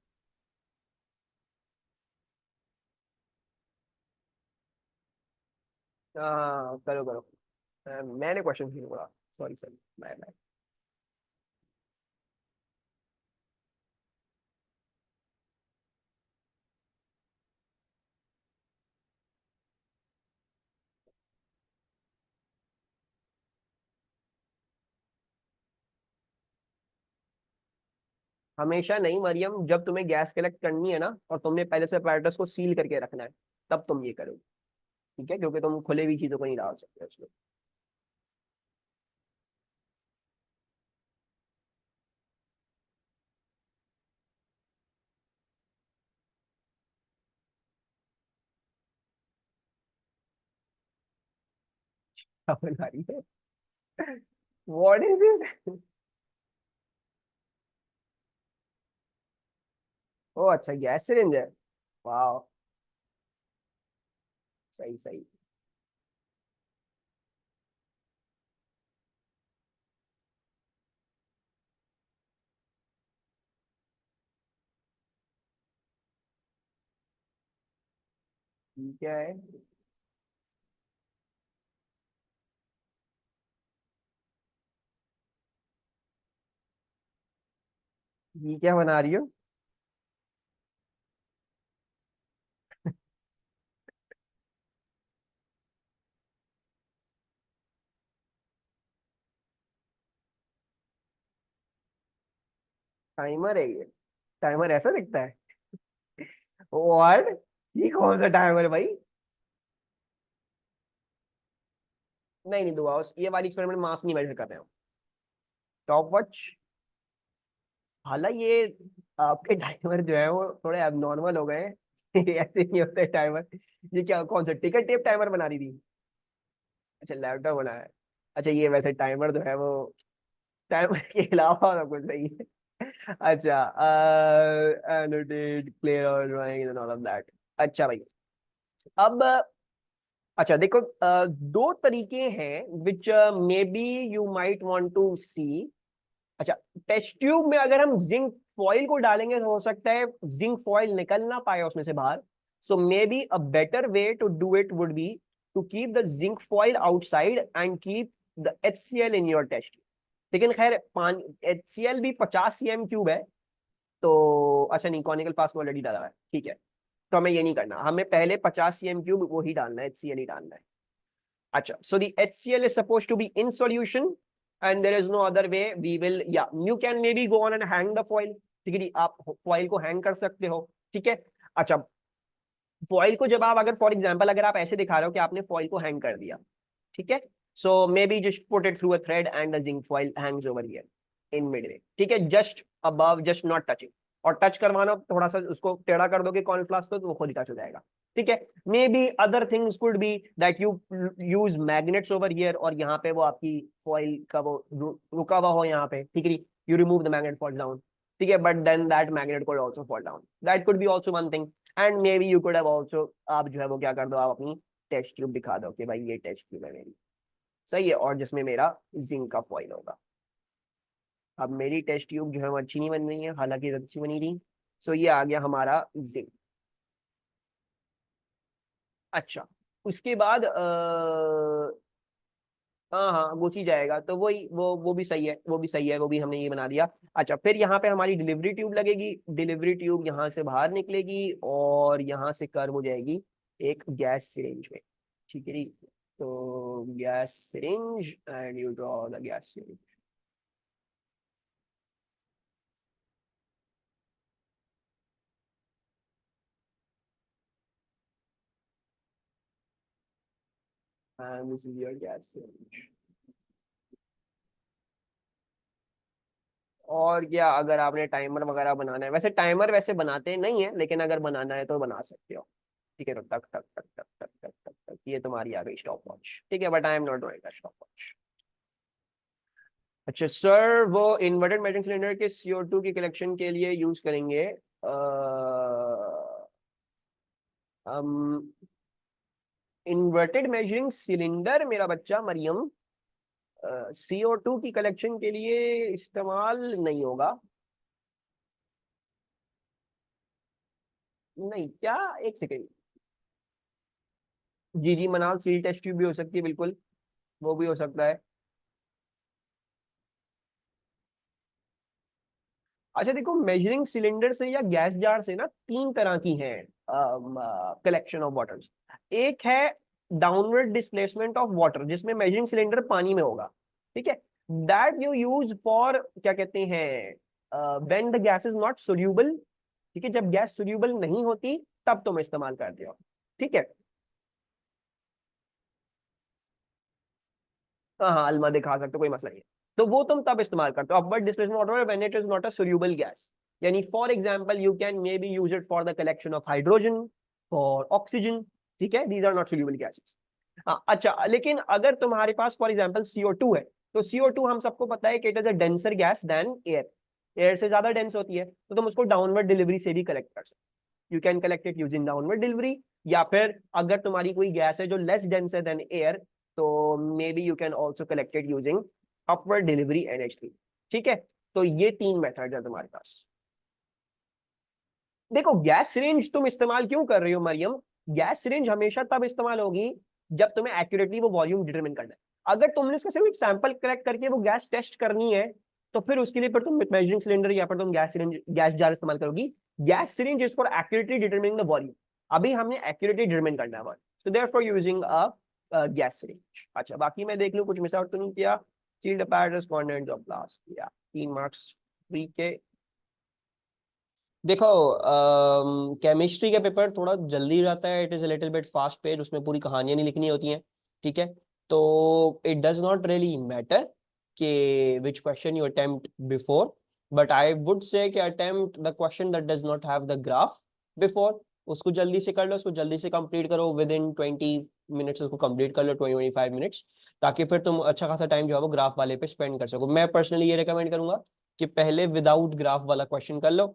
हाँ करो करो। मैंने क्वेश्चन नहीं बोला, सॉरी सॉरी, बाय बाय। हमेशा नहीं मरियम, जब तुम्हें गैस कलेक्ट करनी है ना, और तुमने पहले से apparatus को सील करके रखना है, तब तुम ये करो, ठीक है, क्योंकि तुम खुले हुई चीजों को नहीं डाल सकते उसमें। क्या बना रही है? What is this? ओ अच्छा, गैस सिलेंडर। वाह, सही सही। ठीक है, ये क्या बना रही हो? टाइमर है ये? टाइमर ऐसा दिखता है? व्हाट? ये कौन सा टाइमर है भाई? नहीं नहीं दुआ, ये वाली एक्सपेरिमेंट मास नहीं मेजर कर रहे हो। Top watch? हालांकि ये आपके टाइमर जो है वो थोड़े एबनॉर्मल हो गए हैं। ये ऐसे नहीं होते टाइमर। ये क्या, कौन सा टिकट टेप टाइमर बना रही थी? अच्छा लैपटॉप बनाया है। अच्छा ये वैसे टाइमर जो है वो टाइमर के अलावा सब कुछ नहीं है। अच्छा, annotate clear और drawing and all of that। अच्छा भाई, अब अच्छा देखो, दो तरीके हैं which maybe you might want to see. अच्छा, टेस्ट ट्यूब में अगर हम जिंक फॉइल को डालेंगे तो हो सकता है जिंक फॉइल निकल ना पाए उसमें से बाहर। So maybe a better way to do it would be to keep the zinc foil outside and keep the HCl in your test. लेकिन खैर पानी HCl भी 50 cm क्यूब है, तो अच्छा नहीं, कॉनिकल फ्लास्क में ऑलरेडी डाला है, ठीक है। तो हमें ये नहीं करना, हमें पहले 50 cm क्यूब वो ही डालना है, HCl ही डालना है। Acha. So the HCl is supposed to be in solution, and there is no other way. We will, yeah, you can maybe go on and hang the foil. ठीक है जी, आप foil को hang कर सकते हो, ठीक है। अच्छा, फॉइल को जब आप अगर फॉर एग्जांपल अगर आप ऐसे दिखा रहे हो कि आपने फॉइल को हैंग कर दिया, ठीक है, so maybe just put it through a thread and the zinc foil hangs over here in midway, ठीक है, just above, just not touching. और टच करवाना, थोड़ा सा उसको टेढ़ा कर दोगे कॉर्नफ्लास्क को, तो वो खुद ही टच हो जाएगा, ठीक है। May be other things could be that you use magnets over here, और यहाँ पे वो आपकी फॉइल का वो रुका हुआ हो यहाँ पे, ठीक है, you remove the magnet, fall down, ठीक है, but then that magnet could also fall down, that could be also one thing. And maybe you could have also, आप जो है वो क्या कर दो, आप अपनी टेस्ट ट्यूब दिखा दो कि भाई ये टेस्ट ट्यूब है मेरी, सही है, और जिसमें मेरा जिंक का फॉइल होगा। अब मेरी टेस्ट ट्यूब जो है वो अच्छी नहीं बन रही है, हालांकि अच्छी बनी थी। सो ये आ गया हमारा जिंक। अच्छा, उसके बाद हाँ हाँ घुस ही जाएगा, तो वही वो भी सही है, वो भी सही है, वो भी हमने ये बना दिया। अच्छा, फिर यहाँ पे हमारी डिलीवरी ट्यूब लगेगी, डिलीवरी ट्यूब यहाँ से बाहर निकलेगी और यहाँ से कर्व हो जाएगी एक गैस सिरिंज में, ठीक है जी। तो gas syringe, and you draw the gas syringe, and this is your gas syringe. और क्या, अगर आपने टाइमर वगैरह बनाना है, वैसे टाइमर वैसे बनाते नहीं है, लेकिन अगर बनाना है तो बना सकते हो, ठीक है। तो टक टक टक टक टक टक टक टक, ये तुम्हारी आ गई स्टॉप वॉच, ठीक है, but I am not doing stop watch. अच्छा सर, वो इन्वर्टेड मेटल सिलेंडर के CO2 की कलेक्शन के लिए यूज करेंगे। इन्वर्टेड मेजरिंग सिलेंडर मेरा बच्चा मरियम, CO2 की कलेक्शन के लिए इस्तेमाल नहीं होगा। नहीं क्या, एक सेकेंड। जी जी मनाल, सील टेस्ट ट्यूब भी हो सकती है, बिल्कुल वो भी हो सकता है। अच्छा देखो, मेजरिंग सिलेंडर से या गैस जार से ना तीन तरह की है कलेक्शन ऑफ वाटर्स। एक है डाउनवर्ड डिस्प्लेसमेंट ऑफ वाटर, जिसमें मेजरिंग सिलेंडर पानी में होगा, ठीक है। दैट यू यूज फॉर क्या कहते हैं, when the gas is not soluble, ठीक है, जब गैस सोल्यूबल नहीं होती तब तुम इस्तेमाल करते हो, ठीक है। हाँ हाँ, अलमा दिखा सकते हो, कोई मसला नहीं है। तो वो तुम तब इस्तेमाल करते हो, upward displacement water when it is not a soluble gas. यानी for example you can maybe use it for the collection of hydrogen, for oxygen, ठीक है, these are not soluble gases. हाँ अच्छा, लेकिन अगर तुम्हारे पास फॉर एग्जांपल CO2 है, तो CO2 हम सबको पता है कि it is a denser gas than air, air से ज्यादा डेंस होती है, तो तुम उसको डाउनवर्ड डिलीवरी से भी कलेक्ट कर सकते हो। You can collect it using downward delivery, या फिर अगर तुम्हारी कोई गैस है जो लेस डेंस है देन एयर, तो may be you can also collect it using upward delivery NH3, ठीक है। तो ये तीन मेथड है तुम्हारे पास। देखो गैस सिरिंज तुम इस्तेमाल क्यों कर रही हो मरियम, गैस सिरिंज हमेशा तब इस्तेमाल होगी जब तुम्हें एक्यूरेटली वो वॉल्यूम डिटरमिन करना है। अगर तुमने इसका सिर्फ एक सैंपल कलेक्ट करके वो गैस टेस्ट करनी है, तो फिर उसके लिए फिर तुम मेजरिंग सिलेंडर या फिर तुम गैस सिरिंज, गैस जार इस्तेमाल करोगी। Gas syringe is for accurately determining the volume, अभी हमने एक्यूरेटली डिटरमिन करना है, so therefore using a gas syringe. अच्छा बाकी मैं देख लूं कुछ मिस आउट तो नहीं किया। Sealed apparatus contents of glass, या 3 मार्क्स फ्री के। देखो केमिस्ट्री का पेपर थोड़ा जल्दी हो जाता है, it is a little bit fast page, उसमें पूरी कहानियां नहीं लिखनी होती हैं, ठीक है। तो it does not really matter कि which question you attempt before, but I would say कि attempt the question that does not have the graph before. उसको जल्दी से कर लो, उसको जल्दी से कंप्लीट करो, विद इन 20 मिनट्स उसको कंप्लीट कर लो, 20-25 मिनट्स, ताकि फिर तुम अच्छा खासा टाइम जो है वो ग्राफ वाले पे स्पेंड कर सको। मैं पर्सनली ये रिकमेंड करूंगा कि पहले विदाउट ग्राफ वाला क्वेश्चन कर लो,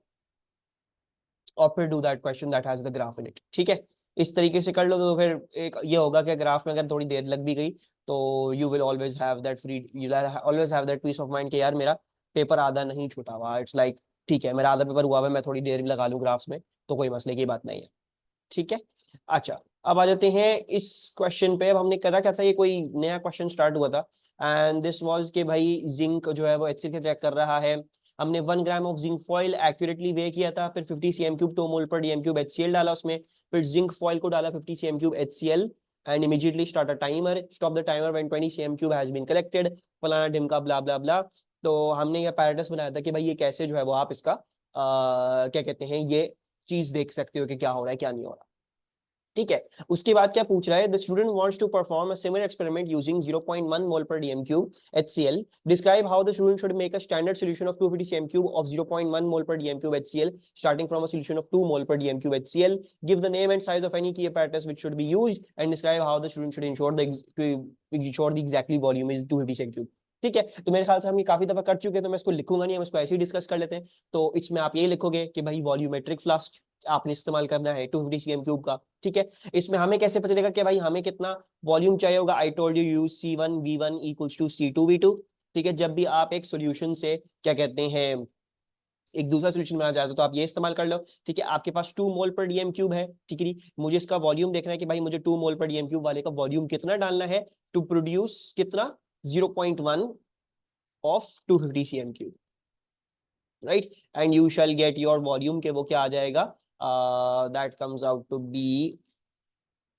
और फिर do that question that has the graph in it, ठीक है। इस तरीके से कर लो तो फिर एक ये होगा कि ग्राफ में अगर थोड़ी देर लग भी गई, तो you will always have that free, you always have that peace of mind कि यार मेरा पेपर आधा नहीं छूटा हुआ, इट्स लाइक ठीक है मेरा आधा पेपर हुआ है, मैं थोड़ी देर भी लगा लूँ ग्राफ्स में, तो कोई मसले की बात नहीं है, ठीक है। अच्छा अब आ जाते हैं इस क्वेश्चन पे। अब हमने करा क्या था, ये कोई नया क्वेश्चन स्टार्ट हुआ था, एंड दिस वाज कि भाई जिंक जो है वो HCl के ट्रैक कर रहा है। हमने 1 gram of zinc foil accurately weigh किया था, फिर 50 cm³ 2 मोल पर DM³ HCl डाला उसमें, फिर जिंक फॉइल को डाला 50 cm³ HCl, and immediately start a timer, stop the timer when 20 cm³ has been collected, फलाना ढिमका ब्ला ब्ला ब्ला। तो हमने ये apparatus बनाया था कि भाई ये कैसे जो है वो आप इसका क्या कहते हैं, ये चीज देख सकते हो कि क्या हो रहा है क्या नहीं हो रहा, ठीक है। उसके बाद क्या पूछ रहा है, the student wants to perform a similar experiment using 0.1 mole per DM³ HCl, describe how the student should make a standard solution of 250 cm³ of 0.1 mole per DM³ HCl starting from a solution of 2 mole per DM³ HCl, give the name and size of any key apparatus which should be used and describe how the student should ensure the exactly volume is 250 cm³, ठीक है। तो मेरे ख्याल से हम ये काफी दफा कर चुके हैं, तो मैं इसको लिखूंगा नहीं, हम इसको ऐसे ही डिस्कस कर लेते हैं। तो इसमें आप ये लिखोगे कि भाई वॉल्यूमेट्रिक फ्लास्क आपने इस्तेमाल करना है 250 cm³ का, ठीक है। इसमें हमें कैसे पता चलेगा कि भाई हमें कितना वॉल्यूम चाहिए होगा, I told you use C1V1 equals to C2V2, ठीक है। जब भी आप एक सॉल्यूशन से क्या कहते हैं एक दूसरा सोल्यूशन बनाना चाहते हो तो आप ये इस्तेमाल कर लो, ठीक है। आपके पास 2 मोल पर DM³ है, ठीक है। मुझे इसका वॉल्यूम देखना है कि भाई मुझे 2 मोल पर DM³ वाले का वॉल्यूम कितना डालना है टू प्रोड्यूस कितना 0.1 of 250 cm³, right. And you shall get your volume के वो क्या आ जाएगा, that comes out to be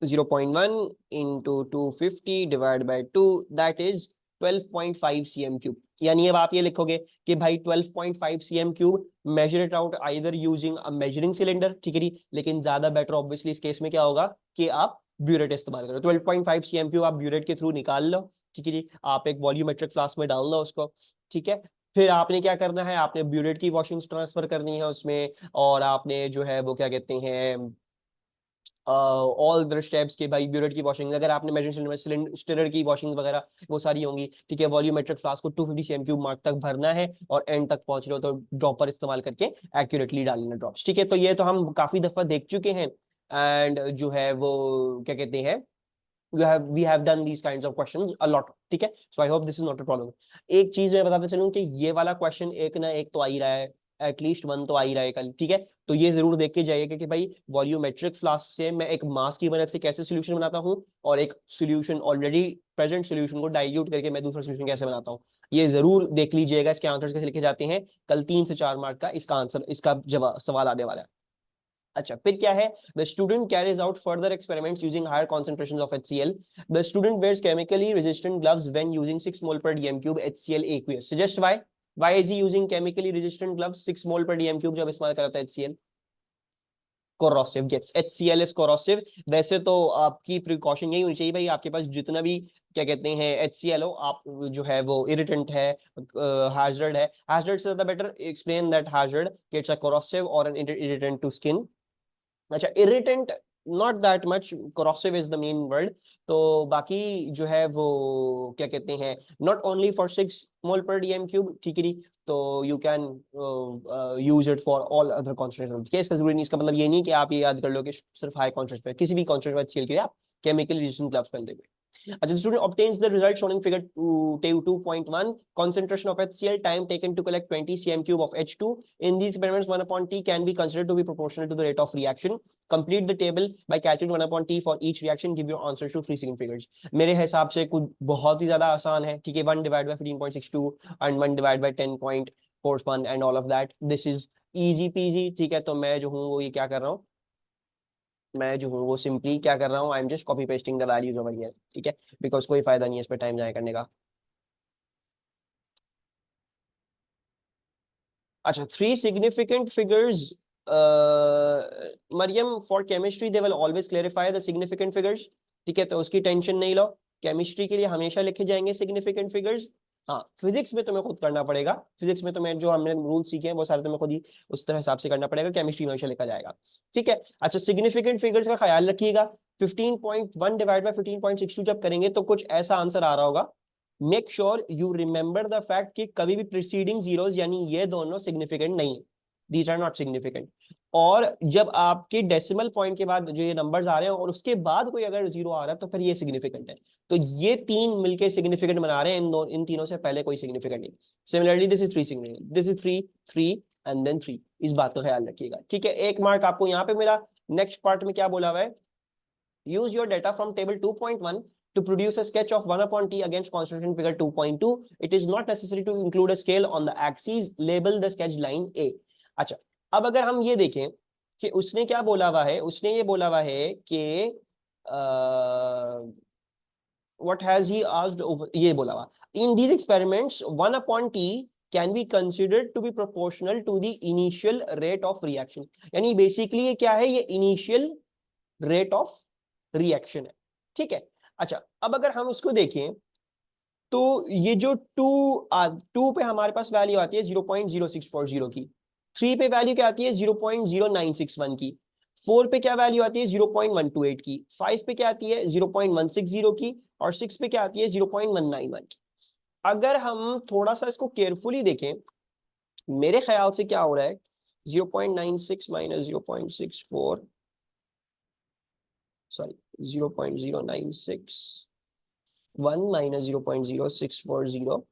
0.1 into 250 divided by 2, that is 12.5 cm³। यानी अब आप ये लिखोगे कि भाई 12.5 cm³, measure it out either using a measuring cylinder, ठीक है। लेकिन ज्यादा बेटर ऑब्वियसली इस केस में क्या होगा कि आप ब्यूरेट इस्तेमाल करो। 12.5 cm³ आप ब्यूरेट के थ्रू निकाल लो, ठीक है। आप एक वॉल्यूमेट्रिक फ्लास्क में डाल लो उसको, ठीक है। फिर आपने क्या करना है, आपने ब्यूरेट की वॉशिंग्स ट्रांसफर करनी है उसमें, और आपने जो है वो क्या कहते हैं ऑल द स्टेप्स के भाई ब्यूरेट की वॉशिंग, अगर आपने मेजर सिलेंडर की वॉशिंग वगैरह वो सारी होंगी, ठीक है। वॉल्यूमेट्रिक फ्लास्क को 250 cm³ मार्क तक भरना है, और एंड तक पहुंच रहे हो तो ड्रॉपर इस्तेमाल करके एक्यूरेटली डालना ड्रॉप्स, ठीक है। तो ये तो हम काफी दफा देख चुके हैं, एंड जो है वो क्या कहते हैं we have done these kinds of questions a lot, ठीक है. So I hope this is not a problem. एक चीज मैं बताते चलूं कि ये वाला क्वेश्चन एक ना एक तो आ ही रहा है, एटलीस्ट वन तो आ ही रहा है कल, ठीक है. तो ये जरूर देख के जाइएगा कि भाई वॉल्यूमेट्रिक फ्लास्क से मैं एक मास की मदद से कैसे सोल्यूशन बनाता हूँ, और एक सोल्यूशन ऑलरेडी प्रेजेंट सोल्यूशन को डाइल्यूट करके मैं दूसरा सोल्यूशन कैसे बनाता हूँ. ये जरूर देख लीजिएगा, इसके आंसर्स कैसे लिखे जाते हैं. कल 3 से 4 मार्क का इसका आंसर, इसका जवाब सवाल आने वाला है. अच्छा, फिर क्या है, the student carries out further experiments using higher concentrations of HCl. The student wears chemically resistant gloves when using 6 mole per dm cube HCl aqueous. Suggest why. Why is he using chemically resistant gloves 6 mole per dm cube जब इस्तेमाल करता है HCl? corrosive. Yes, HCl is corrosive. वैसे तो आपकी precaution यही होनी चाहिए भाई, आपके पास जितना भी क्या कहते हैं HCl हो, आप जो है वो इरिटेंट है, hazard है, hazard से ज्यादा better explain that hazard, it's a corrosive or an irritant to skin. अच्छा, irritant not that much, corrosive is the main word. तो बाकी जो है वो क्या कहते हैं, not only for 6 mol per dm cube, ठीक है. तो you can use it for all other concentration. ठीक है, इसका जरूरी नहीं, इसका मतलब ये नहीं कि आप ये याद कर लो कि सिर्फ हाई कॉन्सेंट्रेशन पे, किसी भी कॉन्सेंट्रेशन पे के लिए आप केमिकल रेजिस्टेंट ग्लव्स पहन देंगे. The student obtains the result shown in figure 2.1. Concentration of HCl, time taken to collect 20 cm cube of H2. In these experiments, 1 upon T can be considered to be proportional to the rate of reaction. Complete the table by calculating 1 upon T for each reaction. Give your answers to 3 second figures. मेरे हिसाब से कुछ बहुत ही ज्यादा आसान है, ठीक है. 1 divided by 15.62 and 1 divided by 10.41 and all of that. This is easy peasy, ठीक है. तो मैं जो हूँ वो ये क्या कर रहा हूँ, मैं जो हूँ वो सिंपली क्या कर रहा हूँ, I am just copy pasting the values over here, ठीक है. बिकॉज कोई फायदा नहीं है इस पे टाइम जाया करने का. अच्छा, 3 significant figures. Mariam, for chemistry they will always clarify the significant figures, ठीक है. तो उसकी टेंशन नहीं लो, केमिस्ट्री के लिए हमेशा लिखे जाएंगे सिग्निफिकेंट फिगर्स. हाँ, फिजिक्स में तुम्हें खुद करना पड़ेगा, फिजिक्स में तुम्हें जो हमने रूल सीखे हैं वो सारे तुम्हें खुद ही उस तरह हिसाब से करना पड़ेगा. केमिस्ट्री में हमेशा लिखा जाएगा, ठीक है. अच्छा, सिग्निफिकेंट फिगर्स का ख्याल रखिएगा. 15.1 डिवाइड बाय 15.62 जब करेंगे तो कुछ ऐसा आंसर आ रहा होगा. Make sure you remember the fact कि कभी भी प्रीसीडिंग जीरोस यानी ये दोनों सिग्निफिकेंट नहीं है, दीज आर नॉट सिग्निफिकेंट. और जब आपके डेसिमल पॉइंट के बाद जो ये नंबर्स आ रहे हैं और उसके बाद कोई अगर जीरो आ रहा है तो फिर ये सिग्निफिकेंट है. तो ये तीन मिलके सिग्निफिकेंट बना रहे हैं, इन तीनों से पहले कोई सिग्निफिकेंट नहीं. Similarly this is 3 significant, this is 3 3 and then 3. इस बात का ख्याल रखिएगा, ठीक है. 1 मार्क आपको यहाँ पे मिला. नेक्स्ट पार्ट में क्या बोला हुआ है, use your data from table 2.1 to produce a sketch of 1 upon T against concentration figure 2.2. It is not necessary to include a scale on the axes. Label the sketch line A. अच्छा, अब अगर हम ये देखें कि उसने क्या बोला हुआ है, उसने ये बोला हुआ है कि what has he asked over, ये बोला हुआ, in these experiments 1 upon T can be considered to be proportional to the initial rate of reaction. यानी बेसिकली ये क्या है, ये इनिशियल रेट ऑफ रिएक्शन है, ठीक है. अच्छा, अब अगर हम उसको देखें तो ये जो 2 पे हमारे पास वैल्यू आती है 0.0640 की, 3 पे वैल्यू क्या आती है 0.0961 की, 4 पे क्या वैल्यू आती है 0.128 की, 5 पे क्या आती है 0.160 की, और 6 पे क्या आती है 0.191 की. अगर हम थोड़ा सा इसको केयरफुली देखें, मेरे ख्याल से क्या हो रहा है, 0.96 माइनस 0.64, सॉरी 0.0961 माइनस 0.0640,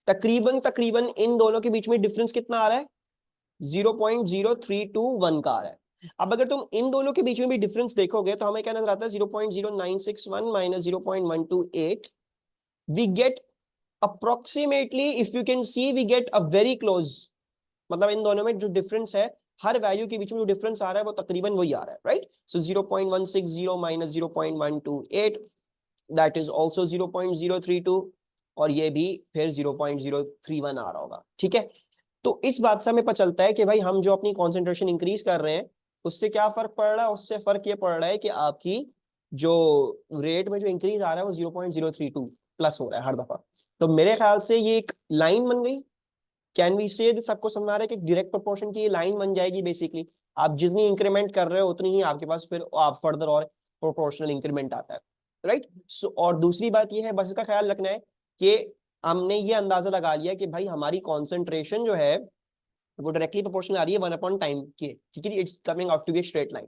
तकरीबन इन दोनों के बीच में डिफरेंस कितना आ रहा है, 0.0321 का आ रहा है. अब अगर तुम इन दोनों के बीच में भी डिफरेंस देखोगे तो हमें क्या नजर आता है, 0.0961 minus 0.128, we get approximately, if you can see, we get a very close. मतलब इन दोनों में जो डिफरेंस है, हर वैल्यू के बीच में जो डिफरेंस आ रहा है वो तकरीबन वही आ रहा है, right. So 0.160 minus 0.128, that is also 0.032, और ये भी फिर 0.031 आ रहा होगा, ठीक है. तो इस बात से हमें पता चलता है कि भाई हम जो अपनी कॉन्सेंट्रेशन इंक्रीज कर रहे हैं उससे क्या फर्क पड़ रहा है, उससे फर्क ये पड़ रहा है कि आपकी जो रेट में जो इंक्रीज आ रहा है वो 0.032 प्लस हो रहा है हर दफा. तो मेरे ख्याल से ये एक लाइन बन गई. कैन वी से सबको समझ आ रहा है कि डायरेक्ट प्रोपोर्शन की लाइन बन जाएगी. बेसिकली आप जितनी इंक्रीमेंट कर रहे हो उतनी ही आपके पास फिर आप फर्दर और प्रोपोर्शनल इंक्रीमेंट आता है, राइट. सो और दूसरी बात ये है, बस इसका ख्याल रखना है कि हमने ये अंदाजा लगा लिया कि भाई हमारी कॉन्सेंट्रेशन जो है वो डायरेक्टली प्रोपोर्शनल आ रही है 1 अपॉन टाइम के, ठीक है. It's coming out to be straight line.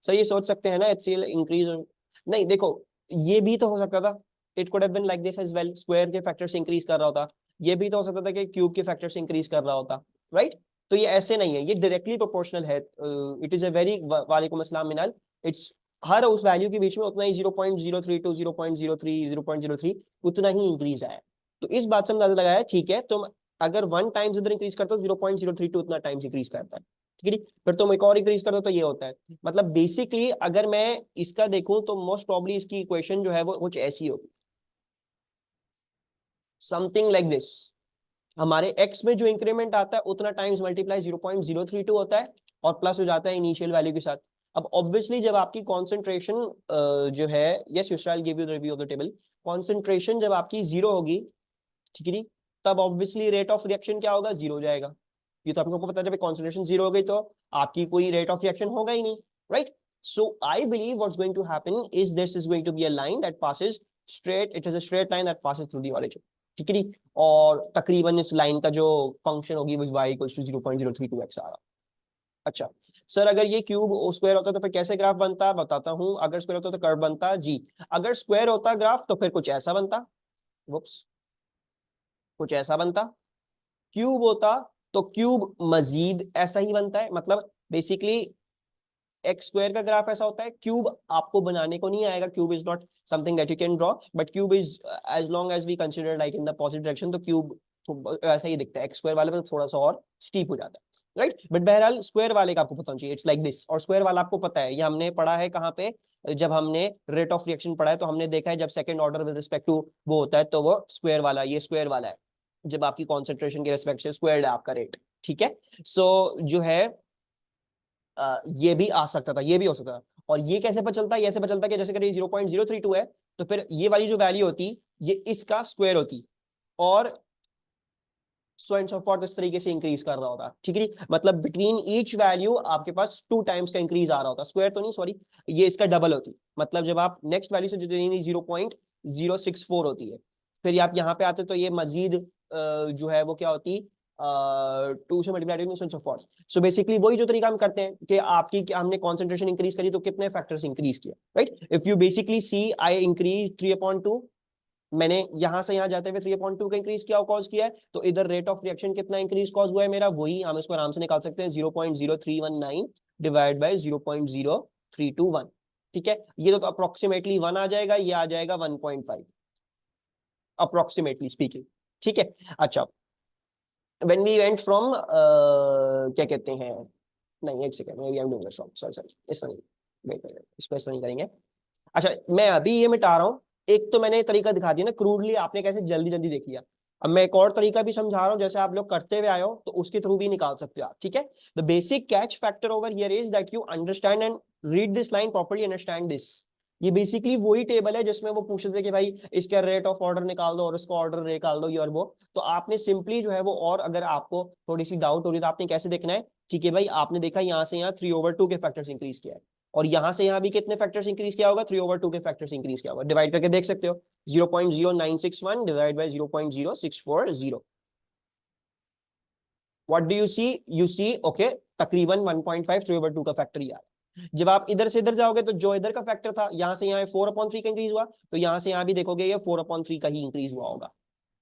Sir ये सोच सकते हैं ना HCl इंक्रीज, नहीं देखो ये भी तो हो सकता था, it could have been like this as well, square के फैक्टर से इंक्रीज कर रहा होता। ये भी तो हो सकता था कि क्यूब के फैक्टर से इंक्रीज कर रहा होता, राइट? तो ये ऐसे नहीं है, ये डायरेक्टली प्रोपोर्शनल है। इट इज अ वेरी, वालेकुम अस्सलाम मिनाल, इट्स हर उस वैल्यू के बीच में उतना ही 0.032 0.03 0.03 उतना ही इंक्रीज आया। तो इस बात से हम अंदाजा लगाया, ठीक है, तुम अगर 1 टाइम्स इधर इंक्रीज करते हो 0.032 उतना टाइम्स इंक्रीज करता है, ठीक है। फिर तुम एक और इंक्रीज कर दो तो ये होता है। मतलब बेसिकली अगर मैं इसका देखूं तो मोस्ट प्रॉब्ली इसकी इक्वेशन जो है वो कुछ ऐसी होगी, समथिंग लाइक दिस। हमारे x में जो इंक्रीमेंट आता है उतना टाइम्स मल्टीप्लाई 0.032 होता है और प्लस हो जाता है इनिशियल वैल्यू के साथ। अब ऑब्वियसली जब आपकी कॉन्सेंट्रेशन जो है, yes Yusra, I give you the review of the table, concentration जब आपकी जीरो होगी, ठीक है, तब ऑब्वियसली रेट ऑफ रिएक्शन क्या होगा, जीरो हो जाएगा। ये तो आपको पता है, जब कॉन्सेंट्रेशन जीरो हो गई तो आपकी कोई रेट ऑफ रिएक्शन होगा ही नहीं, right? So I believe what's going to happen is this is going to be a line that passes straight, it is a straight line that passes through the origin, ठीक है। और तकरीबन इस line का जो फंक्शन होगी वो y equals to 0.032x आ रहा। अच्छा सर, अगर ये क्यूब स्क्वायर होता तो फिर कैसे ग्राफ बनता, बताता हूं। अगर स्क्वायर होता तो कर्व बनता जी। अगर स्क्वायर होता ग्राफ तो फिर कुछ ऐसा बनता, वुप्स, कुछ ऐसा बनता। क्यूब होता तो क्यूब मजीद ऐसा ही बनता है। मतलब बेसिकली एक्स स्क्वायर का ग्राफ ऐसा होता है, क्यूब आपको बनाने को नहीं आएगा, cube is not something that you can draw, but cube is as long as we consider like in the positive direction, तो क्यूब तो ऐसा ही दिखता है। एक्स स्क्वायर वाले में थोड़ा सा और स्टीप हो जाता है, राइट? बट बहरहाल स्क्वायर वाले का आपको पता होना चाहिए, इट्स लाइक दिस। और स्क्वायर वाला आपको पता है, ये हमने पढ़ा है कहाँ पे, जब हमने रेट ऑफ रिएक्शन पढ़ा है तो हमने देखा है जब second order with respect to वो होता है तो वो स्क्वायर वाला, ये स्क्वायर वाला है जब आपकी कॉन्सेंट्रेशन के रिस्पेक्ट से स्क्वायर्ड है आपका रेट, ठीक है। सो जो है ये भी आ सकता था, ये भी हो सकता था। और ये कैसे पता चलता है, ऐसे पता चलता है कि जैसे अगर ये 0.032 है तो फिर ये वाली जो वैल्यू होती ये इसका स्क्वायर होती और सो एंड सो फॉर्थ इस तरीके से इंक्रीज कर रहा होता, ठीक है। मतलब बिटवीन ईच वैल्यू आपके पास 2 टाइम्स का इंक्रीज आ रहा होता, स्क्वायर तो नहीं सॉरी, ये इसका डबल होती। मतलब जब आप नेक्स्ट वैल्यू से जो 0.064 होती है, फिर आप यहाँ पे आते तो ये मजीद जो है वो क्या होती, 2 से मल्टीप्लाई। सो बेसिकली वही जो तरीका हम करते हैं कि आपकी हमने कॉन्सेंट्रेशन इंक्रीज करी तो कितने फैक्टर्स इंक्रीज किया, right? If you basically see I increase 3/2, मैंने यहां से यहां जाते हुए 3/2 का इंक्रीज किया, कॉज किया है, तो इधर रेट ऑफ रिएक्शन कितना इंक्रीज कॉज हुआ है मेरा, वही हम इसको आराम से निकाल सकते हैं, 0.0319 डिवाइड बाय 0.0321, ठीक है। ये तो अप्रोक्सीमेटली 1 आ जाएगा, ये आ जाएगा 1.5 अप्रोक्सीमेटली स्पीकिंग, ठीक है। अच्छा, when we went from क्या कहते हैं, नहीं एक second, maybe I am doing this wrong, sorry sorry, इस नहीं, वेट वेट, इसको ऐसा नहीं करेंगे। अच्छा, मैं अभी ये मिटा रहा हूँ। एक तो मैंने तरीका दिखा दिया ना क्रूडली, आपने कैसे जल्दी जल्दी देख लिया। अब मैं एक और तरीका भी समझा रहा हूँ, जैसे आप लोग करते हुए आए हो तो उसके थ्रू भी निकाल सकते हो आप, ठीक है। The basic catch factor over here is that you understand and read this line properly, understand this. ये बेसिकली वही टेबल है जिसमें वो पूछ रहे थे कि भाई इसका रेट ऑफ ऑर्डर निकाल दो और इसका ऑर्डर निकाल दो, ये और वो। तो आपने सिंपली जो है वो, और अगर आपको थोड़ी सी डाउट हो रही है तो आपने कैसे देखना है, ठीक है भाई, आपने देखा यहाँ से यहाँ 3/2 के फैक्टर्स इंक्रीज किया है और यहां से यहां भी कितने फैक्टर्स इंक्रीज किया होगा, 3/2 के फैक्टर्स इंक्रीज किया होगा, डिवाइड करके देख सकते हो, 0.0961 divide by 0.0640। What do you see, you see okay, तकरीबन 1.5 3/2 का फैक्टर ही आ रहा है। जब आप इधर से इधर जाओगे तो जो इधर का फैक्टर था, यहां से यहाँ 4/3 का इंक्रीज हुआ, तो यहां से यहां भी देखोगे ये 4/3 का ही इंक्रीज हुआ होगा,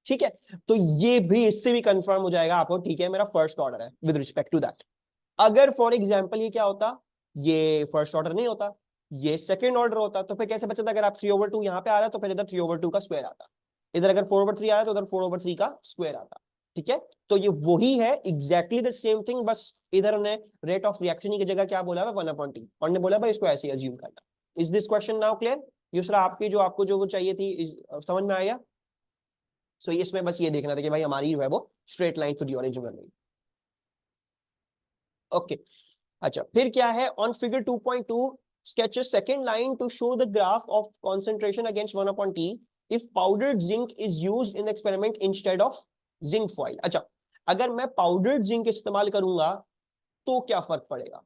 ठीक है। तो ये भी, इससे भी कंफर्म हो जाएगा आपको, ठीक है, मेरा फर्स्ट ऑर्डर है विद रिस्पेक्ट टू दैट। अगर फॉर एग्जाम्पल ये क्या होता, ये फर्स्ट ऑर्डर नहीं होता, ये सेकंड ऑर्डर होता, तो फिर कैसे बचा था, अगर आप 3/2 यहाँ पे आ रहा है तो फिर इधर 3/2 का स्क्वायर आता, इधर अगर 4/3 आ रहा है तो उधर 4/3 का स्क्वायर आता, ठीक है। तो ये वही है एग्जैक्टली द सेम थिंग, बस इधर ने रेट ऑफ रिएक्शन की जगह क्या बोला है, 1/t, और ने बोला भाई इसको ऐसे अज्यूम करना। Is this question now clear? दूसरा आपकी जो आपको जो वो चाहिए थी समझ में आया? सो इसमें बस ये देखना था कि भाई हमारी जो है वो straight line to the origin बन गई, ओके। अच्छा, फिर क्या है, on figure 2.2 sketch a second line to show the graph of concentration against 1/t if powdered zinc is used in the experiment instead of zinc foil। अच्छा, अगर मैं powdered zinc इस्तेमाल करूंगा तो क्या फर्क पड़ेगा?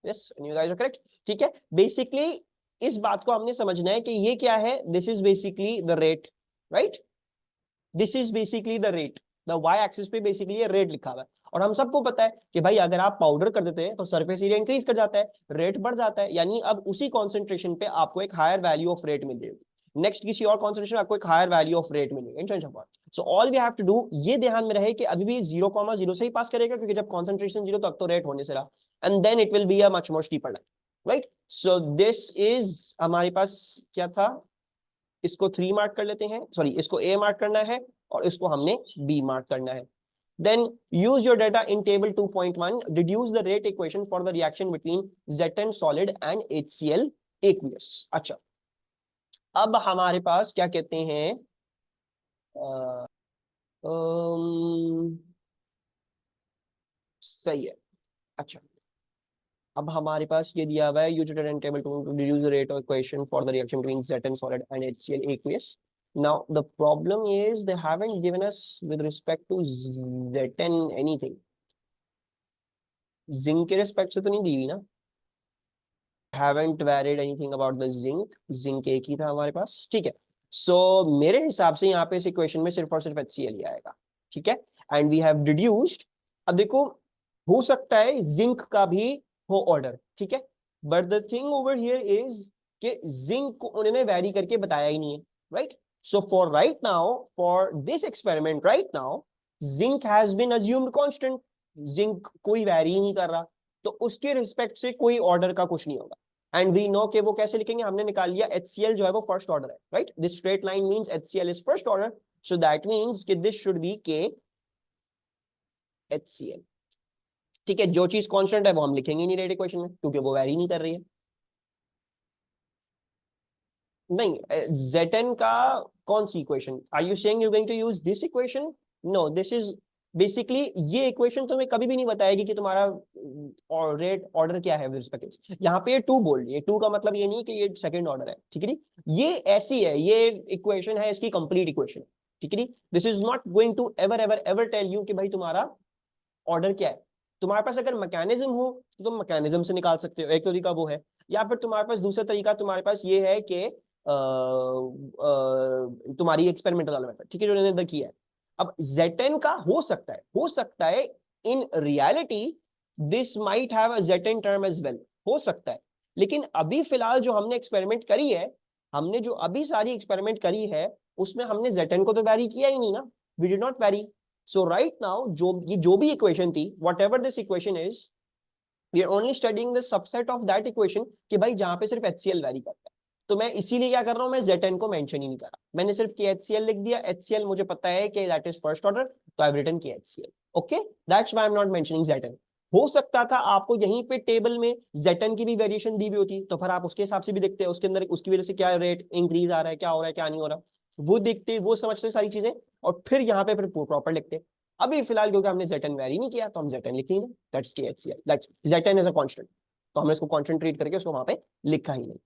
Yes, you guys are correct, ठीक है। बेसिकली इस बात को हमने समझना है कि ये क्या है, this is basically the rate, right? This is basically the rate, the Y axis पे बेसिकली ये रेट लिखा हुआ है। और हम सबको पता है कि भाई अगर आप पाउडर कर देते हैं तो सरफेस एरिया इंक्रीज कर जाता है, रेट बढ़ जाता है, यानी अब उसी कॉन्सेंट्रेशन पे आपको एक हायर वैल्यू ऑफ रेट मिलेगी, नेक्स्ट किसी और कॉन्सेंट्रेशन आपको एक हायर वैल्यू ऑफ रेट मिलेगी। So all we have to do, ये ध्यान में रहे कि अभी भी 0,0 से ही पास करेगा, क्योंकि जब कॉन्सेंट्रेशन 0 तक तो रेट होने से रहा, and then it will be a much more steeper line, right. So this is हमारे पास क्या था, इसको 3 मार्क कर लेते हैं, सॉरी इसको A मार्क करना है और इसको हमने B मार्क करना है। Then use your data in table 2.1, deduce the rate equation for the reaction between Zn solid and HCl aqueous। अच्छा, अब हमारे पास क्या कहते हैं, सही है। अच्छा, अब हमारे पास ये दिया हुआ है, use your data in table 2 to deduce the rate equation for the reaction between Zn solid and HCl aqueous। Now the problem is they haven't given us with respect to Zn anything, zinc के respect से तो नहीं दी हुई ना, haven't varied anything about the zinc, zinc एक ही था हमारे पास, ठीक है। सो मेरे हिसाब से यहाँ पे इस इक्वेशन में सिर्फ और सिर्फ HCl ही आएगा, ठीक है। एंड वी हैव डिड्यूस्ड, अब देखो हो सकता है जिंक का भी हो ऑर्डर, ठीक है, but the thing over here is कि जिंक को उन्होंने वैरी करके बताया ही नहीं है, right. So for right now, for this experiment right now, zinc has been assumed constant, zinc कोई वैरी नहीं कर रहा, तो उसके रिस्पेक्ट से कोई ऑर्डर का कुछ नहीं होगा। एंड वी नो कि वो कैसे लिखेंगे, हमने निकाल लिया HCl जो है वो फर्स्ट ऑर्डर है, right. This straight line means HCl is first order, so that means कि this should be K HCl, ठीक है। जो चीज कांस्टेंट है वो हम लिखेंगे नहीं रेट इक्वेशन में, क्योंकि वो वैरी नहीं कर रही है। नहीं, Zn का कौन सी equation, are you saying you going to use this equation? No, this is basically, ये इक्वेशन तुम्हें कभी भी नहीं बताएगी कि तुम्हारा रेट ऑर्डर क्या है विद रिस्पेक्ट। यहाँ पे ये 2 बोल रही है, 2 का मतलब ये नहीं कि ये सेकंड ऑर्डर है, ठीक है। ये ऐसी है, ये इक्वेशन है, इसकी कंप्लीट इक्वेशन, ठीक है। This is not going to ever ever ever tell you कि भाई तुम्हारा ऑर्डर क्या है। तुम्हारे पास अगर मैकेनिज्म हो तो तुम मैकेनिज्म से निकाल सकते हो, एक तरीका वो है, या फिर तुम्हारे पास दूसरा तरीका तुम्हारे पास ये है कि तुम्हारी एक्सपेरिमेंटल वाला मेथड, ठीक है, जो मैंने अंदर किया है। अब Zn का हो सकता है in reality this might have a Zn term as well, हो सकता है, लेकिन अभी फिलहाल जो हमने एक्सपेरिमेंट करी है, हमने जो अभी सारी एक्सपेरिमेंट करी है उसमें हमने Zn को तो वैरी किया ही नहीं ना, we did not vary. So right now जो भी इक्वेशन थी, whatever this equation is, we are only studying the subset of that equation कि भाई जहां पे सिर्फ HCl वैरी करता है। तो मैं इसीलिए क्या कर रहा हूं, मैं Zn को मेंशन ही नहीं कर रहा, मैंने सिर्फ KHCl लिख दिया। HCl मुझे पता है कि दैट इज फर्स्ट ऑर्डर, तो I have written KHCl, okay, that's why I am not mentioning Zn। हो सकता था आपको यहीं पे टेबल में Zn की भी वेरिएशन दी हुई होती, तो फिर आप उसके हिसाब से भी देखते हैं, उसके अंदर उसकी वजह से क्या रेट इंक्रीज आ रहा है, क्या हो रहा है, क्या नहीं हो रहा, वो देखते, वो समझते सारी चीजें, और फिर यहाँ पे फिर प्रॉपर लिखते। अभी फिलहाल क्योंकि हमने Zn वेरी नहीं किया तो हम Zn लिख ही नहीं, that's KHCl, that's Zn is a constant, तो हमने इसको कांस्टेंट ट्रीट करके उसको वहां पे लिखा ही नहीं।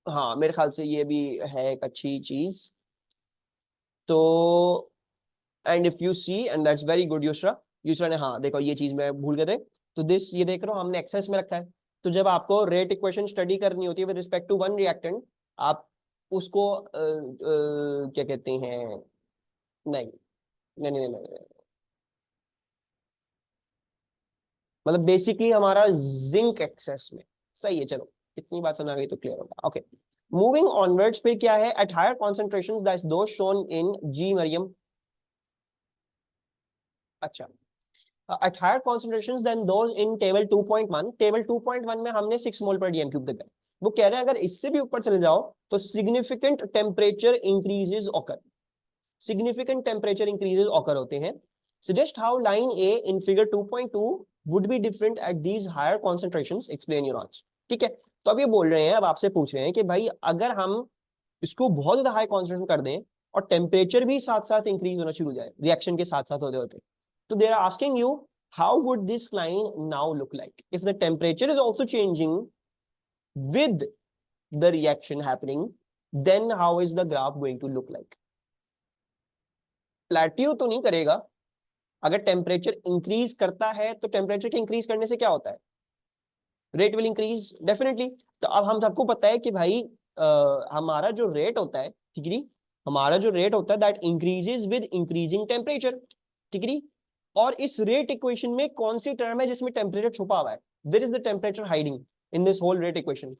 हाँ, मेरे ख्याल से ये भी है एक अच्छी चीज। तो and if you see, and that's very good Yusra, Yusra ने, हाँ देखो ये चीज मैं भूल गए थे, तो दिस ये देख रहा हूँ हमने एक्सेस में रखा है। तो जब आपको रेट इक्वेशन स्टडी करनी होती है with respect to one reactant, आप उसको क्या कहते हैं, नहीं नहीं नहीं, नहीं, नहीं। मतलब बेसिकली हमारा जिंक एक्सेस में, सही है, चलो इतनी बात समझ आ गई तो क्लियर होगा, ओके। मूविंग ऑनवर्ड्स पे क्या है, at higher concentrations that's those shown in जी मरियम, अच्छा, at higher concentrations than those in table 2.1, table 2.1 में हमने 6 मोल पर डीएम क्यूब देखा है। वो कह रहे हैं अगर इससे भी ऊपर चले जाओ तो significant temperature increases occur, significant temperature increases occur होते हैं। Suggest how line A in figure 2.2 would be different at these higher concentrations, explain your answer, ठीक है। तो अब ये बोल रहे हैं, अब आपसे पूछ रहे हैं कि भाई अगर हम इसको बहुत ज्यादा हाई कॉन्सेंट्रेशन कर दें और टेम्परेचर भी साथ साथ इंक्रीज होना शुरू हो जाए रिएक्शन के साथ साथ होते होते, तो they are asking you how would this line now look like if the temperature is also changing with the reaction happening, then how is the graph going to look like? Plateau तो नहीं करेगा, अगर temperature increase करता है तो temperature के increase करने से क्या होता है, रेट विल इंक्रीज डेफिनेटली। तो अब हम सबको पता है कि भाई हमारा जो रेट होता है, ठीक है, हमारा जो रेट होता है that increases with increasing temperature, ठीक है। और इस रेट इक्वेशन में कौन सी टर्म है जिसमें टेम्परेचर छुपा हुआ है? There is the temperature hiding in this whole rate equation,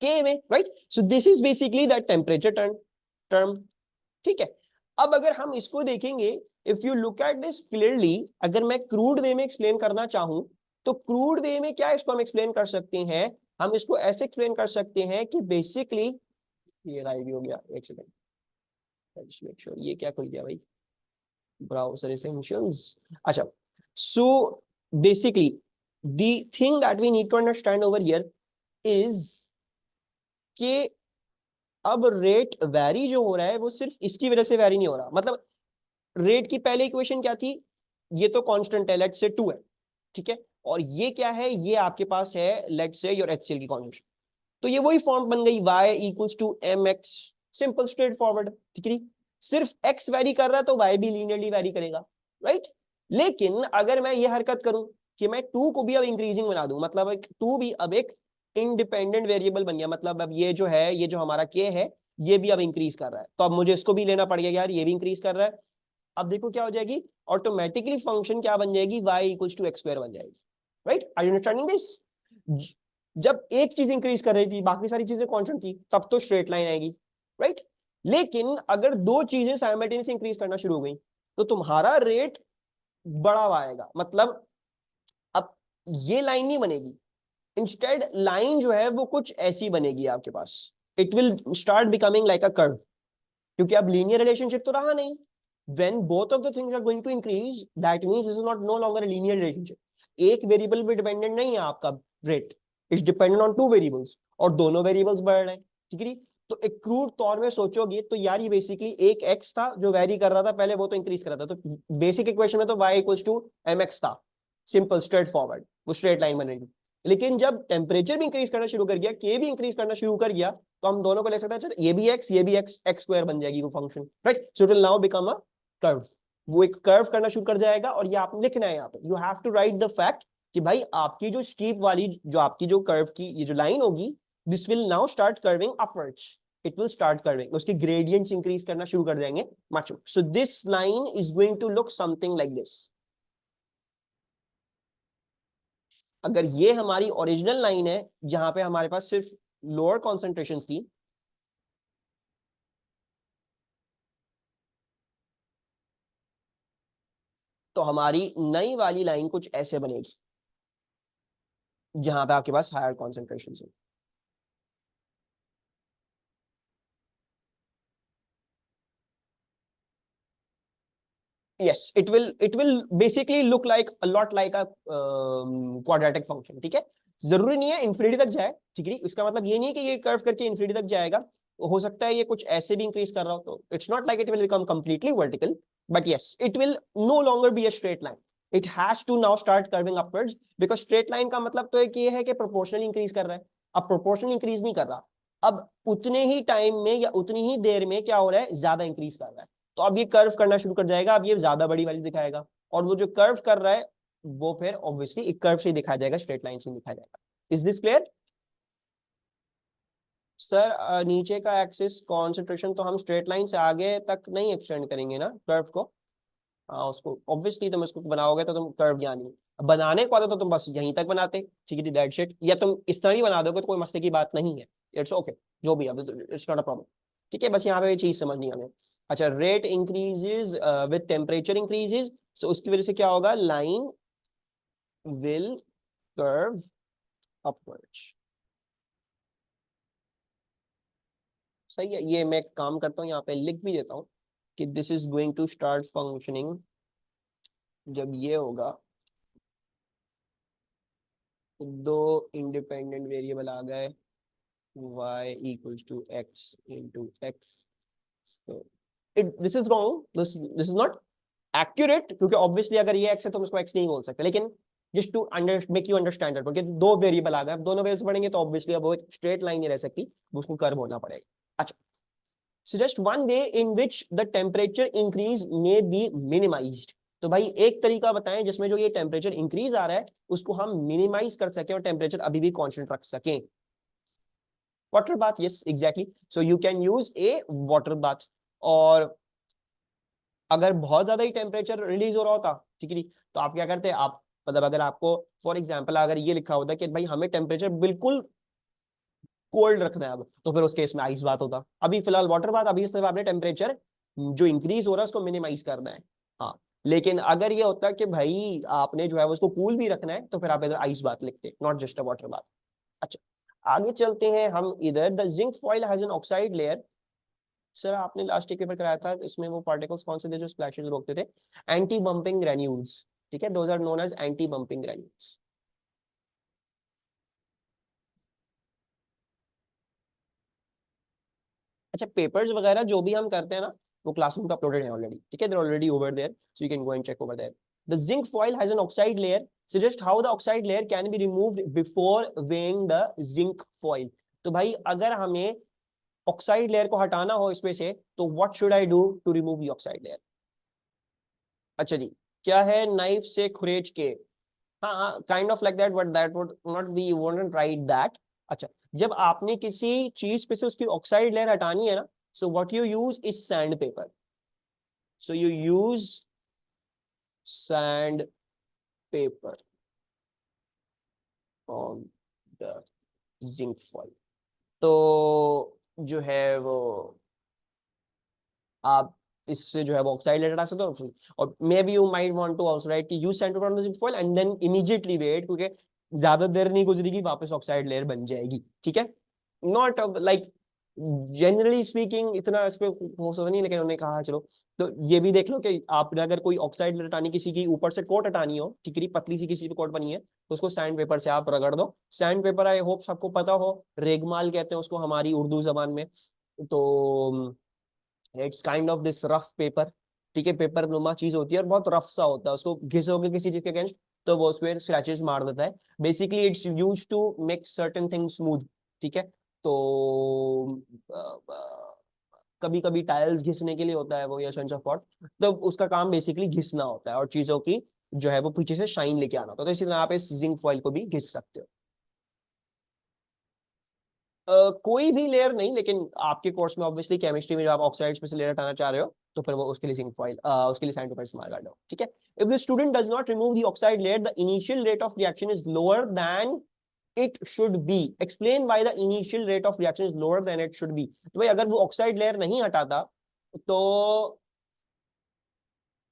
के में, right? So this is basically that temperature term, ठीक है। अब अगर हम इसको देखेंगे, if you look at this clearly, अगर मैं क्रूड वे में एक्सप्लेन करना चाहूं तो क्रूड वे में क्या इसको हम एक्सप्लेन कर सकते हैं? हम इसको ऐसे एक्सप्लेन कर सकते हैं कि बेसिकली, ये राइट हो गया, एक सेकंड, लेट्स मेक श्योर, ये क्या खुल गया भाई, ब्राउजर एसेंशियल्स। अच्छा, so basically the thing that we need to understand over here is कि अब रेट वैरी जो हो रहा है वो सिर्फ इसकी वजह से वैरी नहीं हो रहा। मतलब रेट की पहले इक्वेशन क्या थी? ये तो कांस्टेंट है, लेट से 2 है, ठीक है। और ये क्या है? ये आपके पास है लेट से योर HCl की कॉन्जुगेशन। तो ये वही फॉर्म बन गई y equals to mx, simple straightforward, ठीक है। सिर्फ x वेरी कर रहा है तो y भी लीनियरली वेरी करेगा, राइट? लेकिन अगर मैं ये हरकत करूं कि मैं 2 को भी अब इंक्रीजिंग बना दूं, मतलब 2 भी अब एक इंडिपेंडेंट वेरिएबल बन गया, मतलब अब ये जो है, ये जो हमारा k है, ये भी अब इंक्रीज कर रहा है, तो अब मुझे इसको भी लेना पड़ेगा यार, ये भी इंक्रीज कर रहा है। अब देखो क्या हो जाएगी, ऑटोमेटिकली फंक्शन क्या बन जाएगी, y equals to x square बन जाएगी, right? Are you understanding this? जब एक चीज इंक्रीज कर रही थी, बाकी सारी चीजें कांस्टेंट थी, तब तो स्ट्रेट लाइन आएगी, राइट? लेकिन अगर दो चीजें साइमल्टेनियसली इंक्रीज करना शुरू हो गई तो तुम्हारा रेट बड़ा आएगा। मतलब अब ये लाइन नहीं बनेगी, इंस्टेड लाइन जो है वो कुछ ऐसी बनेगी आपके पास, it will start becoming like a curve, क्योंकि अब लीनियर रिलेशनशिप तो रहा नहीं। when both of the things are going to increase, that means this is not no longer a linear relationship. एक वेरिएबल पे डिपेंडेंट नहीं है आपका rate, is dependent on 2 variables, और दोनों वेरिएबल्स बढ़ रहे हैं, ठीक है। तो एक क्रूड तौर में सोचोगे तो यार ये बेसिकली एक x था जो वेरी कर रहा था पहले, वो तो इंक्रीज कर रहा था, तो बेसिक इक्वेशन में तो y इक्वल्स टू mx था, सिंपल स्ट्रेट फॉरवर्ड, वो स्ट्रेट लाइन बनेगी। लेकिन जब टेम्परेचर भी इंक्रीज करना शुरू कर गया, के भी इंक्रीज करना शुरू कर गया, तो हम दोनों को ले सकते हैं, ये भी x, ये भी x, x स्क्वायर बन जाएगी वो function, right? So it will now become a curve, वो एक कर्व करना शुरू कर जाएगा। और ये आपने लिखना है यहाँ पे, you have to write the fact कि भाई आपकी जो स्टीप वाली, जो आपकी जो कर्व की ये जो लाइन होगी, this will now start curving upwards, it will start curving, उसके ग्रेडियंट्स इंक्रीज करना शुरू कर जाएंगे much. So this line is going to look something like this. अगर ये हमारी ओरिजिनल लाइन है जहां पे हमारे पास सिर्फ लोअर कॉन्सेंट्रेशन थी, तो हमारी नई वाली लाइन कुछ ऐसे बनेगी जहां पे आपके पास हायर कॉन्सेंट्रेशन है। yes, it will basically look like a lot like a quadratic function, ठीक है। जरूरी नहीं है इन्फिनिटी तक जाए, ठीक है। इसका मतलब ये नहीं है कि ये कर्व करके इन्फिनिटी तक जाएगा, हो सकता है ये कुछ ऐसे भी इंक्रीज कर रहा हो, तो it's not like it will become completely vertical, but yes it will no longer be a straight line, it has to now start curving upwards, because straight line का मतलब तो एक ये है कि प्रोपोर्शनली इंक्रीज कर रहा है। अब प्रोपोर्शनल इंक्रीज नहीं कर रहा, अब उतने ही टाइम में या उतनी ही देर में क्या हो रहा है, ज्यादा इंक्रीज कर रहा है, तो अब ये कर्व करना शुरू कर जाएगा, अब ये ज्यादा बड़ी वाली दिखाएगा, और वो जो कर्व कर रहा है वो फिर ऑब्वियसली एक कर्व से दिखाया जाएगा, स्ट्रेट लाइन से दिखाया जाएगा। Is this clear sir? नीचे का एक्सिस कॉन्सेंट्रेशन तो हम स्ट्रेट लाइन से आगे तक नहीं एक्सटेंड करेंगे ना कर्व को, उसको ऑब्वियसली तुम इसको बनाओगे तो तुम कर्व यानी बनाने को आता तो तुम बस यहीं तक बनाते, ठीक है, दैट शिट, या तुम इस तरह ही बना दोगे तो कोई मसले की बात नहीं है, इट्स ओके, जो भी है, इट्स नॉट अ प्रॉब्लम, ठीक है। बस यहाँ पे ये चीज समझनी है हमें। अच्छा, rate increases with temperature increases, so उसकी वजह से क्या होगा, लाइन विल कर्व अपवर्ड्स, सही है। ये मैं एक काम करता हूँ, यहाँ पे लिख भी देता हूँ कि this is going to start functioning जब ये होगा, दो इंडिपेंडेंट वेरिएबल आ गए, y equals to x into x, so this is wrong, this is not accurate, क्योंकि obviously अगर ये x है तो हम इसको x नहीं बोल सकते, लेकिन just to make you understand it, क्योंकि दो वेरिएबल आ गए, अब दोनों वेरिएबल्स बढ़ेंगे तो obviously अब वो एक स्ट्रेट लाइन नहीं रह सकती, उसको कर्व होना पड़ेगा। अच्छा, so just one way in which the temperature increase may be minimized, तो भाई एक तरीका बताएं जिसमें जो ये टेम्परेचर इंक्रीज आ रहा है उसको हम मिनिमाइज कर सकें और टेम्परेचर अभी भी कांस्टेंट रख सकें। Water bath, yes exactly, so you can use A water bath, और अगर बहुत ज्यादा ही टेम्परेचर रिलीज हो रहा होता, ठीक है, तो आप क्या करते, आप मतलब अगर आपको फॉर एग्जाम्पल अगर ये लिखा होता कि भाई हमें टेम्परेचर बिल्कुल कोल्ड रखना है अब, तो फिर उस केस में आइस बात होता। अभी फिलहाल वाटर बात, अभी सिर्फ आपने टेम्परेचर जो इंक्रीज हो रहा है उसको मिनिमाइज करना है। हाँ, लेकिन अगर ये होता है कि भाई आपने जो है उसको कूल भी रखना है, तो फिर आप इधर आइस बात लिखते, नॉट जस्ट अ वाटर बात। अच्छा, आगे चलते हैं हम इधर। The zinc foil has an oxide layer. Sir आपने लास्ट एक पेपर कराया था, इसमें वो पार्टिकल्स कौन से थे जो स्प्लैशेस रोकते थे? एंटी बम्पिंग ग्रेन्यूल्स, ठीक है, those are known as anti bumping granules. अच्छा, पेपर्स वगैरह जो भी हम करते हैं ना, वो क्लासरूम पे अपलोडेड है ऑलरेडी, ठीक है, they already over there, so you can go and check over there. The zinc foil has an oxide layer, suggest how the oxide layer can be removed before weighing the zinc foil। तो भाई अगर हमें oxide layer को हटाना हो इसमें से, तो what should I do to remove the oxide layer? अच्छा जी, क्या है, नाइफ से खुरेच के, हाँ kind of like that, but that would not be, you won't write that. अच्छा, जब आपने किसी चीज पे से उसकी ऑक्साइड लेयर हटानी है ना, so what you use is sand paper. So you use sandpaper on the zinc foil. तो जो है वो आप इससे जो है वो ऑक्साइड लेयर हटा सकते हो। और maybe you might want to also write कि use sandpaper on the zinc foil and then immediately weigh, क्योंकि ज्यादा देर नहीं गुजरेगी वापस ऑक्साइड लेयर बन जाएगी, ठीक है। नॉट लाइक जनरली स्पीकिंग इतना इस पे हो सकता नहीं, लेकिन उन्होंने कहा चलो। तो ये भी देख लो कि आपने अगर कोई ऑक्साइड लेयर हटानी, किसी की ऊपर से कोट हटानी हो, ठिकरी पतली सी किसी पे कोट बनी है, तो उसको सैंड पेपर से आप रगड़ दो। सैंड पेपर आई होप सबको पता हो, रेगमाल कहते हैं उसको हमारी उर्दू जबान में। तो it's kind of this rough paper, ठीक है, पेपर नुमा चीज होती है और बहुत रफ सा होता है, उसको घिसोगे किसी चीज के अगेंस्ट तो वो उस पर स्क्रैचेस मार देता है। Basically it's use to make certain thing smooth, ठीक है। तो कभी कभी टाइल्स घिसने के लिए होता है वो, या सेंस ऑफ थॉट, तो उसका काम बेसिकली घिसना होता है और चीजों की जो है वो पीछे से शाइन लेके आना होता है। तो इसी तरह आप इस जिंक फॉइल को भी घिस सकते हो। कोई भी लेयर नहीं, लेकिन आपके कोर्स में ऑब्वियसली केमिस्ट्री में जब आप ऑक्साइड्स में से लेयर हटाना चाह रहे हो, तो फिर वो उसके लिए जिंक फॉइल, उसके लिए सैंड पेपर इस्तेमाल कर लो, ठीक है। If the student does not remove the oxide layer, the initial rate of reaction is lower than it should be. Explain why the initial rate of reaction is lower than it should be. तो भाई अगर वो oxide layer नहीं हटाता, तो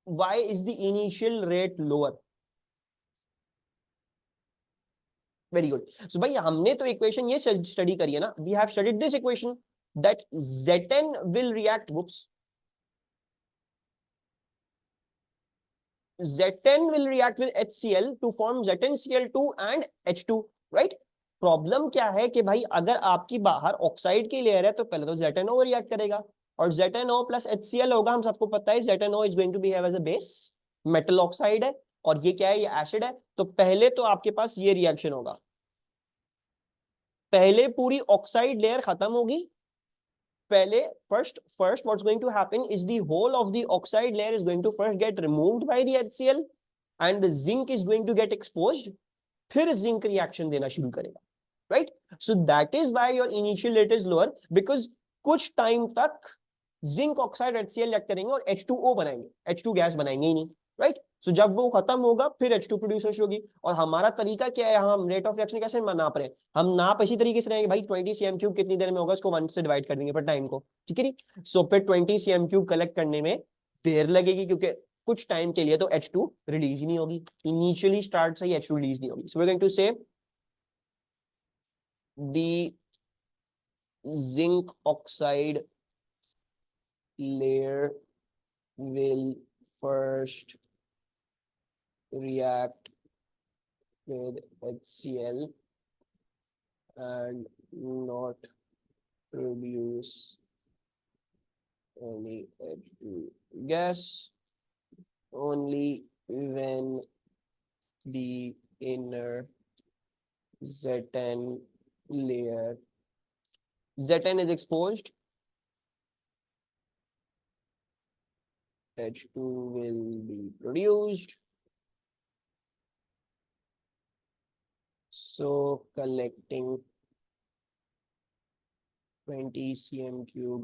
why is the initial rate lower? Very good. So भाई हमने तो इक्वेशन ये स्टडी करी है ना, we have studied this equation that Zn will react, whoops, Z10 will react with HCl to form ZnCl2 and H2, right? Problem क्या है कि भाई अगर आपकी बाहर ऑक्साइड की लेयर है, तो पहले तो ZnO रिएक्ट करेगा, और ZnO प्लस HCl होगा। हम सबको पता है ZnO is going to behave as a base, metal oxide है, और ये क्या है, ये एसिड है। तो पहले तो आपके पास ये रिएक्शन होगा, पहले पूरी ऑक्साइड लेयर खत्म होगी। पहले first what's going to happen is the whole of the oxide layer is going to first get removed by the HCl and the zinc is going to get exposed, फिर zinc reaction देना शुरू करेगा, right? So that is why your initial rate is lower, because कुछ time तक zinc oxide HCl react करेंगे और H2O बनाएंगे, H2 gas बनाएंगे ही नहीं, राइट। सो जब वो खत्म होगा फिर H2 प्रोड्यूस होनी होगी। और हमारा तरीका क्या है, हम रेट ऑफ रिएक्शन कैसे नाप रहे हैं? हम नाप इसी तरीके से रहेंगे भाई, 20 cm³ कितनी देर में होगा, इसको 1 से डिवाइड कर देंगे पर टाइम को, ठीक है नहीं। सो फिर 20 cm³ कलेक्ट करने में देर लगेगी, क्योंकि कुछ टाइम के लिए तो H2 रिलीज ही नहीं होगी, इनिशियली स्टार्ट से ही H2 रिलीज नहीं होगी। So we are going to say the zinc oxide layer will first react with HCl and not produce any H2 gas, only when the inner Zn layer, Zn is exposed, H2 will be produced. So collecting 20 cm³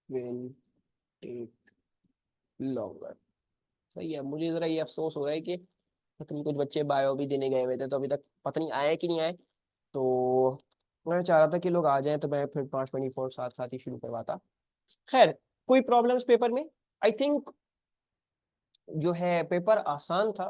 will take longer. सही है। मुझे जरा ये अफसोस हो रहा है कि पता नहीं कुछ बच्चे बायो भी देने गए हुए थे तो अभी तक पता नहीं आए कि नहीं आए। तो मैं चाह रहा था कि लोग आ जाएं तो मैं फिर 524 साथ साथ ही शुरू करवाता। खैर, कोई प्रॉब्लम्स पेपर में? आई थिंक जो है पेपर आसान था,